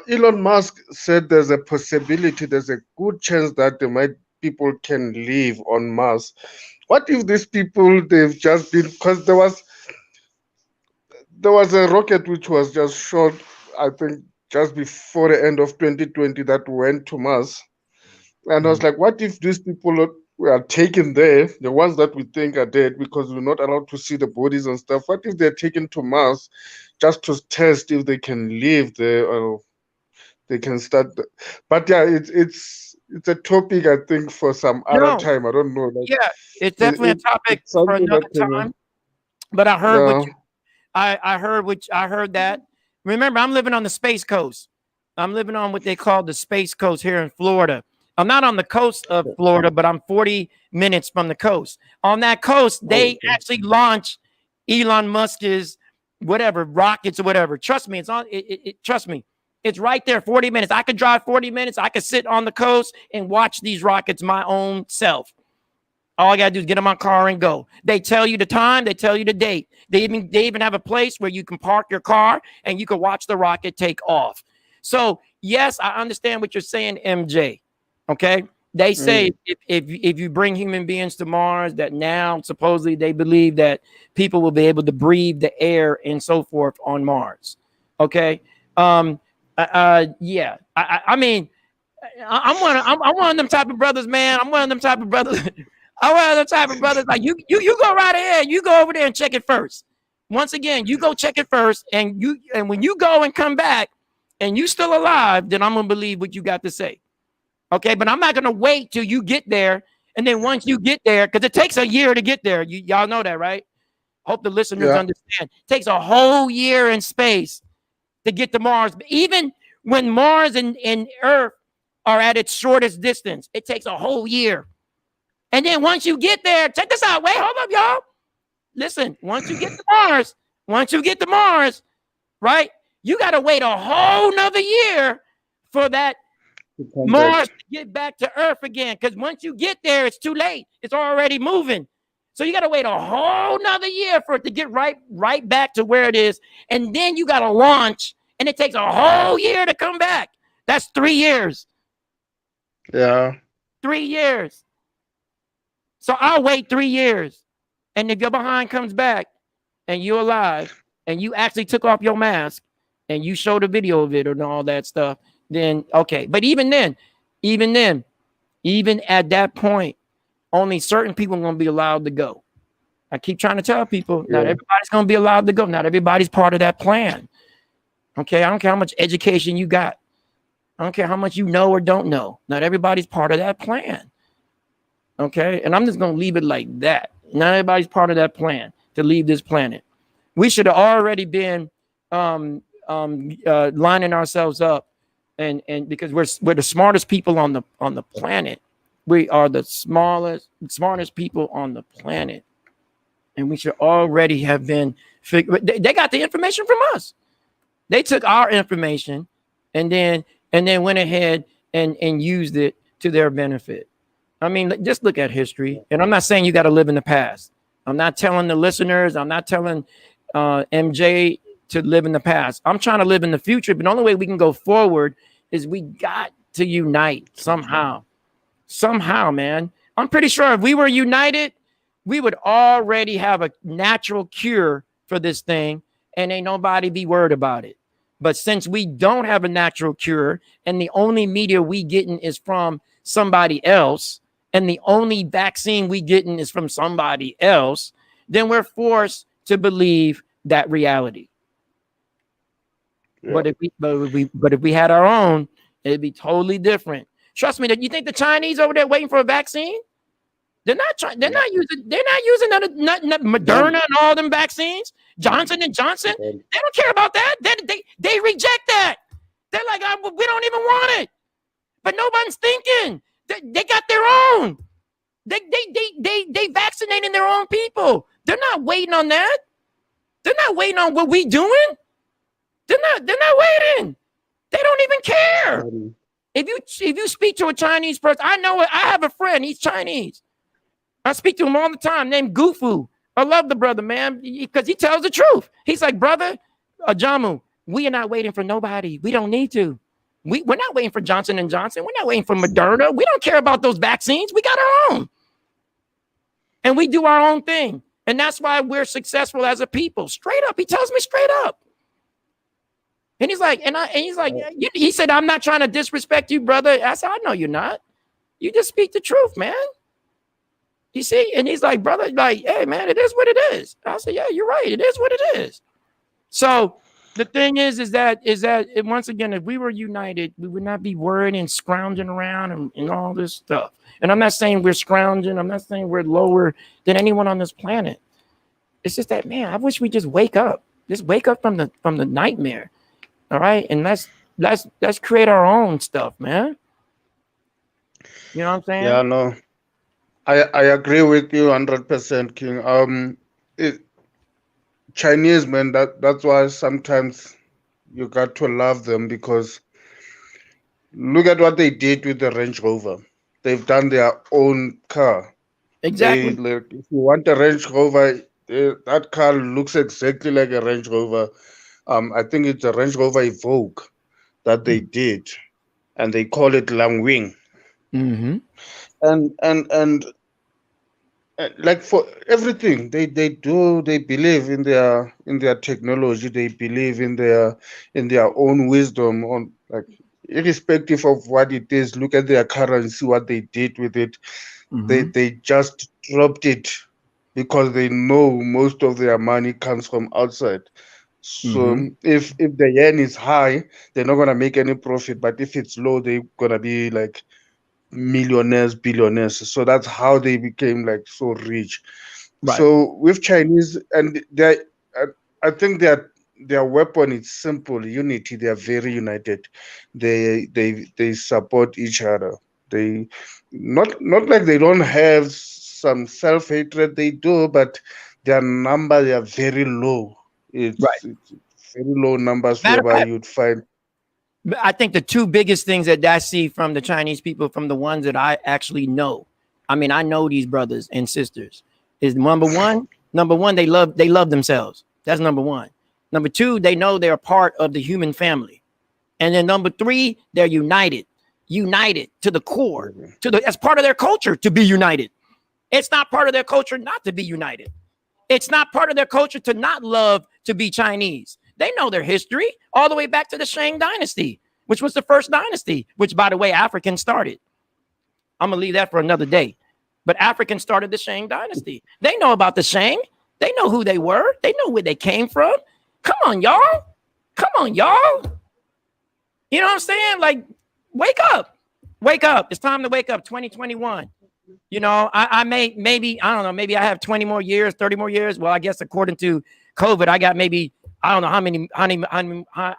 Elon Musk said there's a possibility, there's a good chance that people can live on Mars. What if these people they've just been because there was a rocket which was just shot, I think just before the end of 2020 that went to Mars. And I was like, what if these people were taken there, the ones that we think are dead because we're not allowed to see the bodies and stuff? What if they're taken to Mars just to test if they can live there or they can start but yeah, it's a topic I think for some other time. I don't know, like, yeah, it's definitely a topic for another time, but I heard what I heard that. Remember, I'm living on the Space Coast. I'm living on what they call the Space Coast here in Florida. I'm not on the coast of Florida, but I'm 40 minutes from the coast. On that coast, they actually launch Elon Musk's whatever rockets or whatever. Trust me, it's on trust me. It's right there, 40 minutes. I could drive 40 minutes. I could sit on the coast and watch these rockets my own self. All I got to do is get in my car and go. They tell you the time. They tell you the date. They even have a place where you can park your car and you can watch the rocket take off. So, yes, I understand what you're saying, MJ. Okay? They say if you bring human beings to Mars, that now supposedly they believe that people will be able to breathe the air and so forth on Mars. Okay? Yeah. I mean, I'm one of them type of brothers, man. I'm one of them type of brothers. I'm one of them type of brothers. Like you go right ahead. You go over there and check it first. Once again, you go check it first, and when you go and come back, and you still alive, then I'm gonna believe what you got to say. Okay, but I'm not gonna wait till you get there, and then once you get there, because it takes a year to get there. Y'all know that, right? Hope the listeners understand. It takes a whole year in space to get to Mars. Even when Mars and Earth are at its shortest distance, it takes a whole year. And then once you get there, check this out. Wait, hold up, y'all. Listen, once you get to Mars, right, you got to wait a whole nother year for that Mars to get back to Earth again. Because once you get there, it's too late. It's already moving. So you got to wait a whole nother year for it to get right back to where it is. And then you got to launch, and it takes a whole year to come back. That's 3 years. Yeah. 3 years. So I'll wait 3 years. And if your behind comes back and you're alive and you actually took off your mask and you showed a video of it and all that stuff, then okay. But even at that point, only certain people are going to be allowed to go. I keep trying to tell people, not everybody's going to be allowed to go. Not everybody's part of that plan. Okay, I don't care how much education you got. I don't care how much you know or don't know. Not everybody's part of that plan. Okay, and I'm just going to leave it like that. Not everybody's part of that plan to leave this planet. We should have already been lining ourselves up, and because we're the smartest people on the planet. We are the smartest people on the planet, and we should already have been. They got the information from us. They took our information, and then went ahead and used it to their benefit. I mean, just look at history. And I'm not saying you got to live in the past. I'm not telling the listeners. I'm not telling MJ to live in the past. I'm trying to live in the future. But the only way we can go forward is we got to unite somehow. Somehow, man. I'm pretty sure if we were united, we would already have a natural cure for this thing, and ain't nobody be worried about it. But since we don't have a natural cure, and the only media we getting is from somebody else, and the only vaccine we getting is from somebody else, then we're forced to believe that reality. Yeah. But if we had our own, it'd be totally different. Trust me. That you think the Chinese over there waiting for a vaccine? They're not trying. They're not using not Moderna and all them vaccines. Johnson and Johnson. They don't care about that. They reject that. They're like, we don't even want it. But nobody's thinking. They got their own. They vaccinating their own people. They're not waiting on that. They're not waiting on what we doing. They're not waiting. They don't even care. If you speak to a Chinese person, I know it. I have a friend. He's Chinese. I speak to him all the time, named Gufu. I love the brother, man, because he tells the truth. He's like, brother, Jamu, we are not waiting for nobody. We don't need to. We're not waiting for Johnson and Johnson. We're not waiting for Moderna. We don't care about those vaccines. We got our own. And we do our own thing. And that's why we're successful as a people. Straight up. He tells me straight up. And he's like, he said, I'm not trying to disrespect you, brother. I said, I know you're not. You just speak the truth, man. You see? And he's like, brother, like, hey, man, it is what it is. I said, yeah, you're right. It is what it is. So the thing is that once again, if we were united, we would not be worried and scrounging around and all this stuff. And I'm not saying we're scrounging. I'm not saying we're lower than anyone on this planet. It's just that, man, I wish we just wake up. Just wake up from the nightmare. All right. And let's create our own stuff, man. You know what I'm saying? Yeah, no. I agree with you 100%, King. Chinese, man, that's why sometimes you got to love them, because look at what they did with the Range Rover. They've done their own car. Exactly. If you want a Range Rover, that car looks exactly like a Range Rover. I think it's a Range Rover Evoque that they did, and they call it Langwing. Mm-hmm. And like for everything they do, they believe in their technology. They believe in their own wisdom, on like irrespective of what it is. Look at their currency, what they did with it. Mm-hmm. They just dropped it because they know most of their money comes from outside. So if the yen is high, they're not gonna make any profit. But if it's low, they're gonna be like millionaires, billionaires. So that's how they became like so rich. Right. So with Chinese, and I think their weapon is simple: unity. They are very united. They support each other. They not like they don't have some self-hatred. They do, but their number, they are very low. It's very low numbers whereby you'd find. I think the two biggest things that I see from the Chinese people, from the ones that I actually know, I mean, I know these brothers and sisters, is number one, they love themselves. That's number one. Number two, they know they're a part of the human family. And then number three, they're united to the core, as part of their culture to be united. It's not part of their culture not to be united. It's not part of their culture to not love to be Chinese. They know their history all the way back to the Shang dynasty, which was the first dynasty, which, by the way, Africans started. I'm going to leave that for another day. But Africans started the Shang dynasty. They know about the Shang. They know who they were. They know where they came from. Come on, y'all. Come on, y'all. You know what I'm saying? Like, wake up. Wake up. It's time to wake up. 2021. You know, I maybe, I don't know, maybe I have 20 more years, 30 more years. Well, I guess according to COVID, I got maybe, I don't know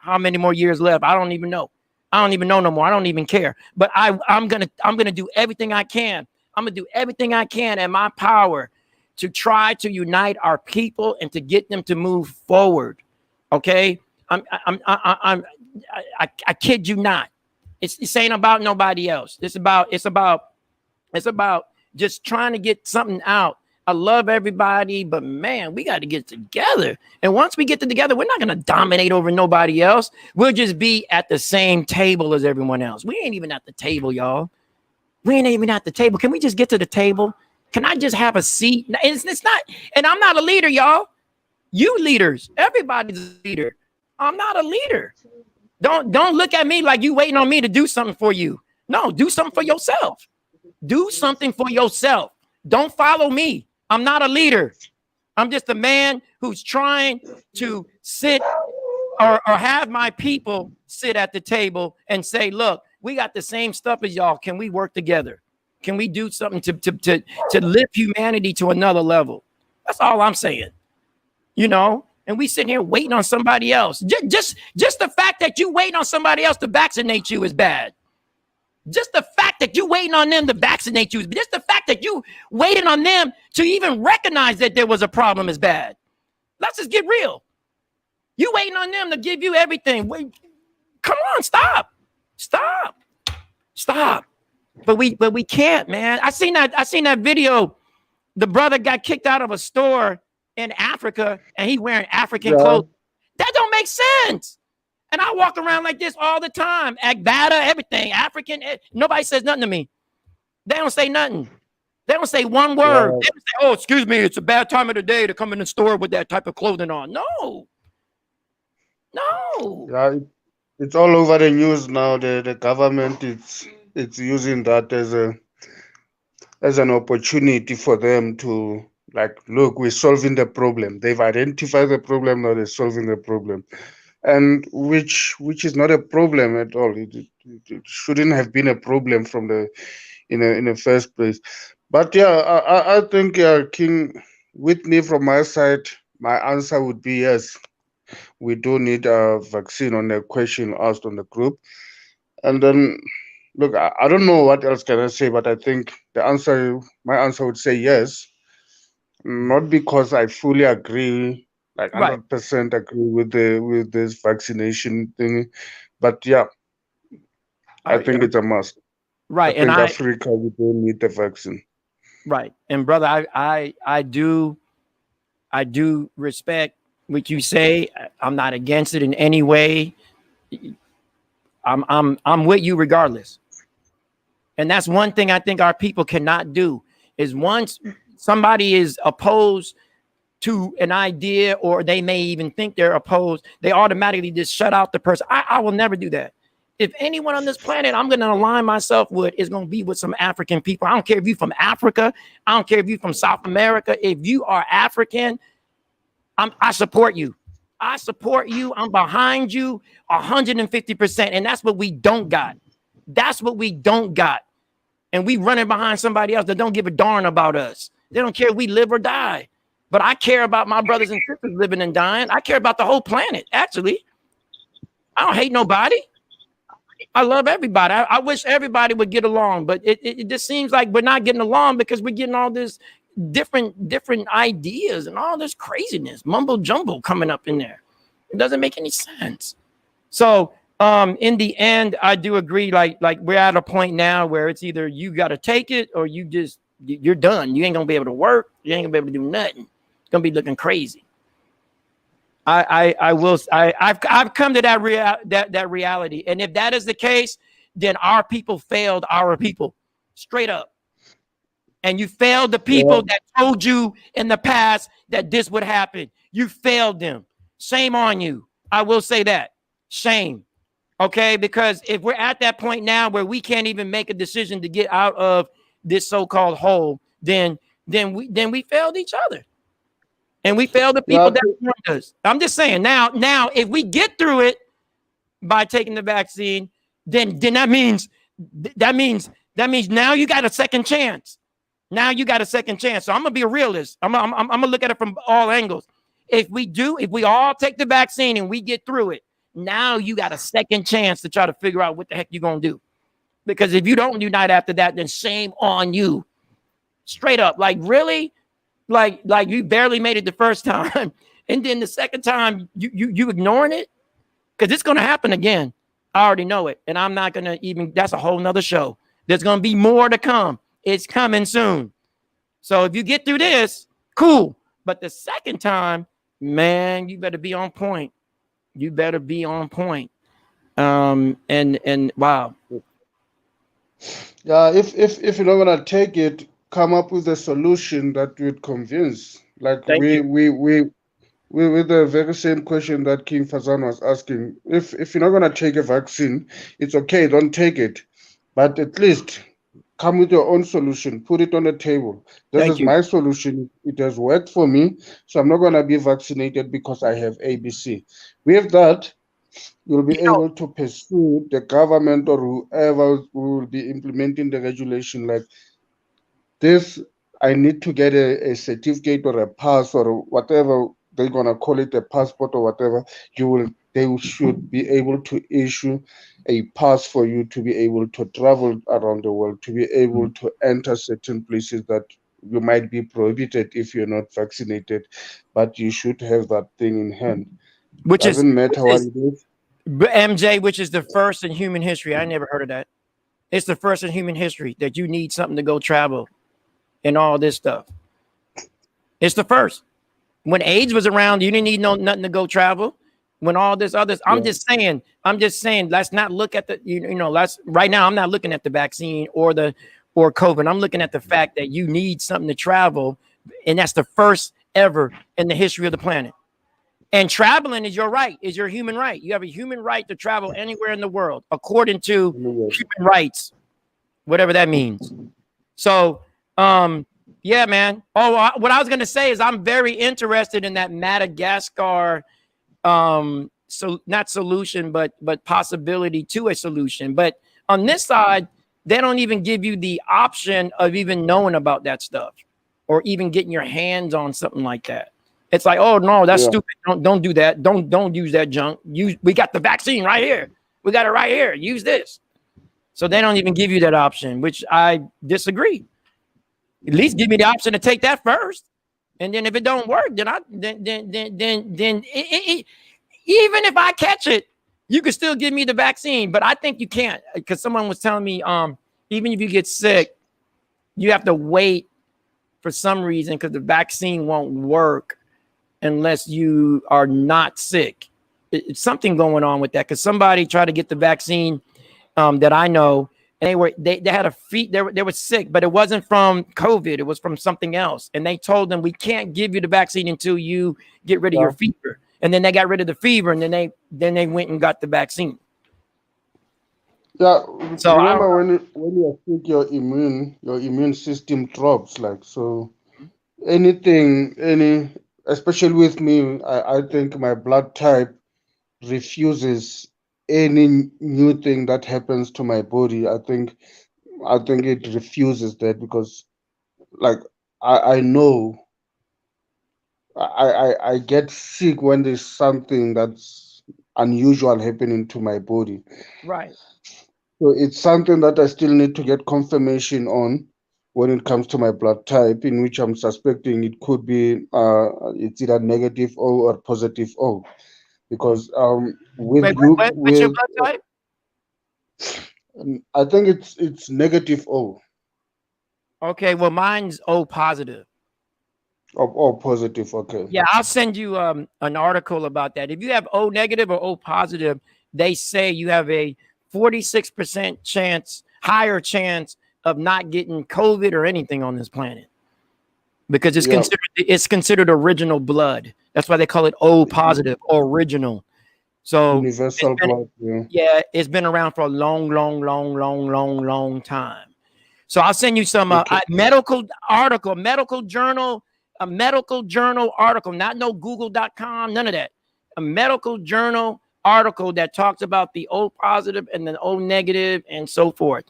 how many more years left. I don't even know. I don't even know no more. I don't even care. But I'm gonna do everything I can. I'm gonna do everything I can in my power to try to unite our people and to get them to move forward. Okay, I kid you not. It's ain't about nobody else. It's about just trying to get something out. I love everybody, but man, we got to get together. And once we get together, we're not going to dominate over nobody else. We'll just be at the same table as everyone else. We ain't even at the table, y'all. We ain't even at the table. Can we just get to the table? Can I just have a seat? It's not, and I'm not a leader, y'all. You leaders, everybody's a leader. I'm not a leader. Don't look at me like you waiting on me to do something for you. No, do something for yourself. Do something for yourself. Don't follow me. I'm not a leader. I'm just a man who's trying to sit or have my people sit at the table and say, look, we got the same stuff as y'all. Can we work together? Can we do something to lift humanity to another level? That's all I'm saying. You know, and we sitting here waiting on somebody else. Just the fact that you waiting on somebody else to vaccinate you is bad. Just the fact that you waiting on them to vaccinate you, just the fact that you waiting on them to even recognize that there was a problem is bad. Let's just get real. You waiting on them to give you everything. Wait, come on, stop. But we can't, man. I seen that video. The brother got kicked out of a store in Africa and he wearing African clothes. That don't make sense. And I walk around like this all the time. Agbada, everything. African. Nobody says nothing to me. They don't say nothing. They don't say one word. They don't say, oh, excuse me, it's a bad time of the day to come in the store with that type of clothing on. No. Yeah, it's all over the news now. The government it's using that as an opportunity for them to, like, look, we're solving the problem. They've identified the problem, now they're solving the problem. And which is not a problem at all. It shouldn't have been a problem from in the first place. But yeah, I think King Whitney, from my side, my answer would be yes. We do need a vaccine on the question asked on the group. And then, look, I don't know what else can I say, but I think my answer would say yes. Not because I fully agree, like Right. 100% agree with this vaccination thing, but yeah, I think it's a must. I Right. And think Africa, we don't need the vaccine. right. And brother, I do respect what you say. I'm not against it in any way. I'm with you regardless. And that's one thing I think our people cannot do is once somebody is opposed to an idea or they may even think they're opposed, they automatically just shut out the person. I will never do that. If anyone on this planet I'm going to align myself with is going to be with some African people. I don't care if you're from Africa. I don't care if you're from South America. If you are African, I support you. I support you. I'm behind you 150%. And that's what we don't got. That's what we don't got. And we running behind somebody else that don't give a darn about us. They don't care if we live or die. But I care about my brothers and sisters living and dying. I care about the whole planet, actually. I don't hate nobody. I love everybody. I wish everybody would get along. But it just seems like we're not getting along because we're getting all this different ideas and all this craziness, mumbo jumbo coming up in there. It doesn't make any sense. So in the end, I do agree. Like we're at a point now where it's either you got to take it or you're done. You ain't gonna be able to work. You ain't gonna be able to do nothing. It's gonna be looking crazy. I've come to that reality, and if that is the case, then our people failed our people, straight up. And you failed the people that told you in the past that this would happen. You failed them. Shame on you. I will say that. Shame. Okay, because if we're at that point now where we can't even make a decision to get out of this so-called hole, then we failed each other. And we failed the people that warned us. I'm just saying now, if we get through it by taking the vaccine, then that means now you got a second chance. Now you got a second chance. So I'm gonna be a realist. I'm gonna look at it from all angles. If we all take the vaccine and we get through it, now you got a second chance to try to figure out what the heck you're gonna do. Because if you don't unite after that, then shame on you. Straight up. Like, really? Like you barely made it the first time. And then the second time you ignoring it? Because it's gonna happen again. I already know it. And I'm not gonna even, that's a whole nother show. There's gonna be more to come. It's coming soon. So if you get through this, cool. But the second time, man, you better be on point. You better be on point. And wow. Yeah, if you're not gonna take it, come up with a solution that would convince. Like Thank you. with the very same question that King Fazan was asking, if you're not gonna take a vaccine, it's okay, don't take it, but at least come with your own solution, put it on the table. This Thank is you. my solution. It has worked for me, so I'm not gonna be vaccinated because I have ABC. With that, you'll be You know, able to pursue the government or whoever will be implementing the regulation like this. I need to get a certificate or a pass or whatever they're gonna call it, a passport or whatever. They should be able to issue a pass for you to be able to travel around the world, to be able to enter certain places that you might be prohibited if you're not vaccinated, but you should have that thing in hand. which is Doesn't matter what it is. MJ, which is the first in human history. I never heard of that. It's the first in human history that you need something to go travel and all this stuff. It's the first. When AIDS was around, you didn't need nothing to go travel. When all this others, Yeah. I'm just saying, let's not look at the, let's right now. I'm not looking at the vaccine or COVID. I'm looking at the fact that you need something to travel, and that's the first ever in the history of the planet. And traveling is your right, is your human right. You have a human right to travel anywhere in the world, according to human rights, whatever that means. So, yeah, man. Oh, what I was gonna say is I'm very interested in that Madagascar, so not solution, but possibility to a solution. But on this side, they don't even give you the option of even knowing about that stuff, or even getting your hands on something like that. It's like, oh no, that's Yeah. stupid. Don't do that. Don't use that junk. We got the vaccine right here. We got it right here. Use this. So they don't even give you that option, which I disagree. At least give me the option to take that first, and then if it don't work, then even if I catch it, you can still give me the vaccine. But I think you can't, because someone was telling me, even if you get sick, you have to wait for some reason because the vaccine won't work unless you are not sick. It's something going on with that, because somebody tried to get the vaccine that I know, and they had a they were sick, but it wasn't from COVID, it was from something else. And they told them, we can't give you the vaccine until you get rid of your fever. And then they got rid of the fever, and then they went and got the vaccine. Yeah, So remember when you are sick, your immune system drops. Like, so especially with me, I think my blood type refuses any new thing that happens to my body. I think it refuses that because, like, I know I get sick when there's something that's unusual happening to my body. right. So it's something that I still need to get confirmation on when it comes to my blood type, in which I'm suspecting it could be it's either negative O or positive O, because with Wait, you what's your with blood type? I think it's negative O Okay, well, mine's O positive. or positive. Okay. Yeah, I'll send you an article about that. If you have O negative or O positive, they say you have a 46% higher chance of not getting COVID or anything on this planet, because Yeah. it's considered original blood. That's why they call it O positive, original. So Universal blood. Yeah. yeah, it's been around for a long, long, long, long, long, long time. So I'll send you some Okay. medical article, a medical journal article, not no google.com, none of that. A medical journal article that talks about the O positive and the O negative and so forth.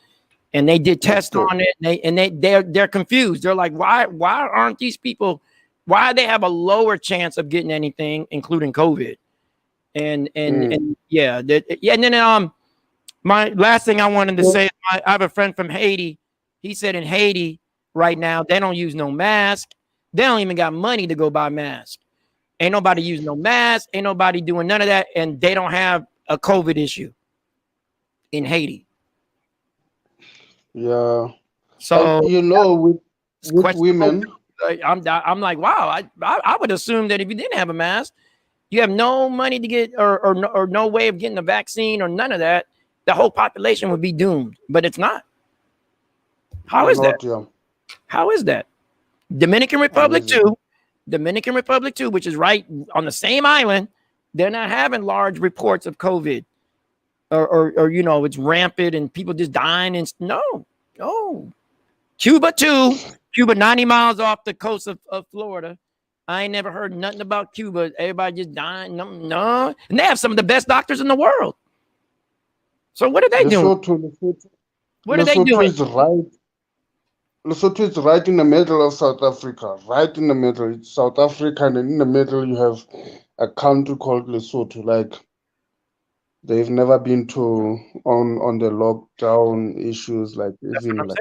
And they did tests Okay. on it, and they're confused. They're like, why aren't these people, why they have a lower chance of getting anything, including COVID? And yeah, yeah. And then my last thing I wanted to So, say, I have a friend from Haiti. He said in Haiti right now, they don't use no mask. They don't even got money to go buy masks. Ain't nobody using no mask. Ain't nobody doing none of that. And they don't have a COVID issue in Haiti. yeah, and So with questionable. women, I'm like, wow. I would assume that if you didn't have a mask, you have no money to get, or no way of getting a vaccine or none of that, the whole population would be doomed. But it's not. How they're is that? not. Yeah. How is that? Dominican Republic Amazing. too. Dominican Republic too, which is right on the same island, they're not having large reports of COVID or you know, it's rampant and people just dying. And no. Cuba too. Cuba 90 miles off the coast of Florida. I ain't never heard nothing about Cuba. Everybody just dying. No. And they have some of the best doctors in the world. So what are they doing? What are they doing? Lesotho is right in the middle of South Africa. Right in the middle. It's South Africa, and in the middle you have a country called Lesotho. Like, they've never been to on the lockdown issues. Like, even like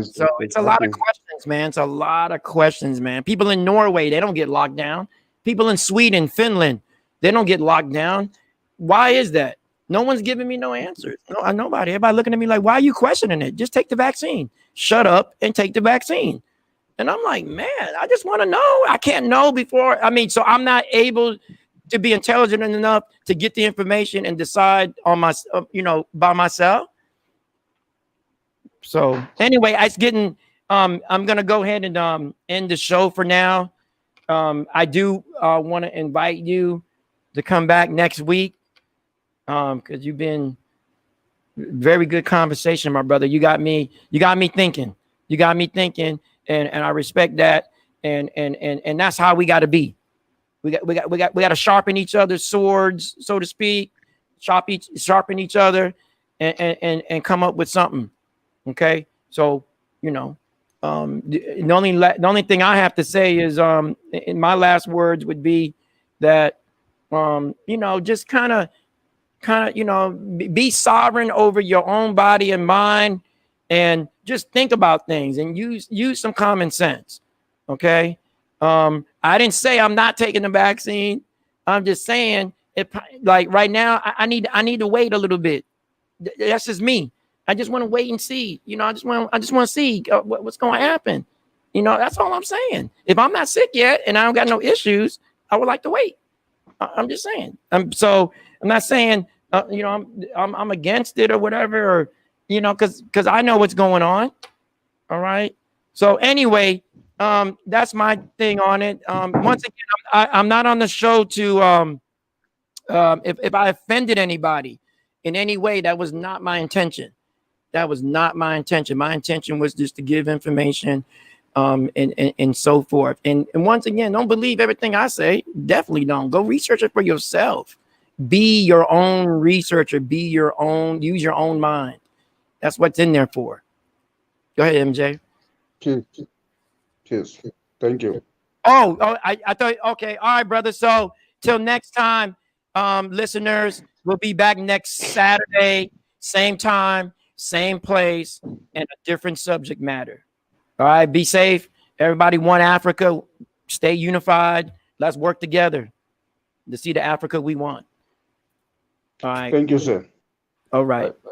so it's a lot of questions, man. It's a lot of questions, man. People in Norway, they don't get locked down. People in Sweden, Finland, they don't get locked down. Why is that? No one's giving me no answers. Nobody. Everybody looking at me like, why are you questioning it? Just take the vaccine. Shut up and take the vaccine. And I'm like, man, I just want to know. I can't know before. I mean, so I'm not able to be intelligent enough to get the information and decide on my, you know, by myself. So anyway, it's getting, I'm going to go ahead and end the show for now. I do want to invite you to come back next week. Because you've been very good conversation, my brother. You got me thinking. And I respect that. And that's how we got to be. We got to sharpen each other's swords, so to speak. Sharpen each other, and come up with something. Okay, so you know, the only thing I have to say is, in my last words would be that, you know, just kind of, you know, be sovereign over your own body and mind, and just think about things and use some common sense. Okay. I didn't say I'm not taking the vaccine. I'm just saying, if like right now, I need to wait a little bit. That's just me. I just want to wait and see. You know, I just want to see what's going to happen. You know, that's all I'm saying. If I'm not sick yet and I don't got no issues, I would like to wait. I'm just saying. So I'm not saying, you know, I'm against it or whatever, or, you know, because I know what's going on. All right. So anyway, that's my thing on it. Once again, I'm not on the show to, if I offended anybody in any way, that was not my intention. That was not my intention. My intention was just to give information, and so forth. And once again, don't believe everything I say. Definitely don't. Go research it for yourself. Be your own researcher. Use your own mind. That's what's in there for. Go ahead, MJ. Cheers. Thank you. Oh, I thought, okay. All right, brother. So till next time, listeners, we'll be back next Saturday, same time, same place, and a different subject matter. All right, be safe. Everybody, one Africa. Stay unified. Let's work together to see the Africa we want. All right. Thank you, sir. All right. Bye.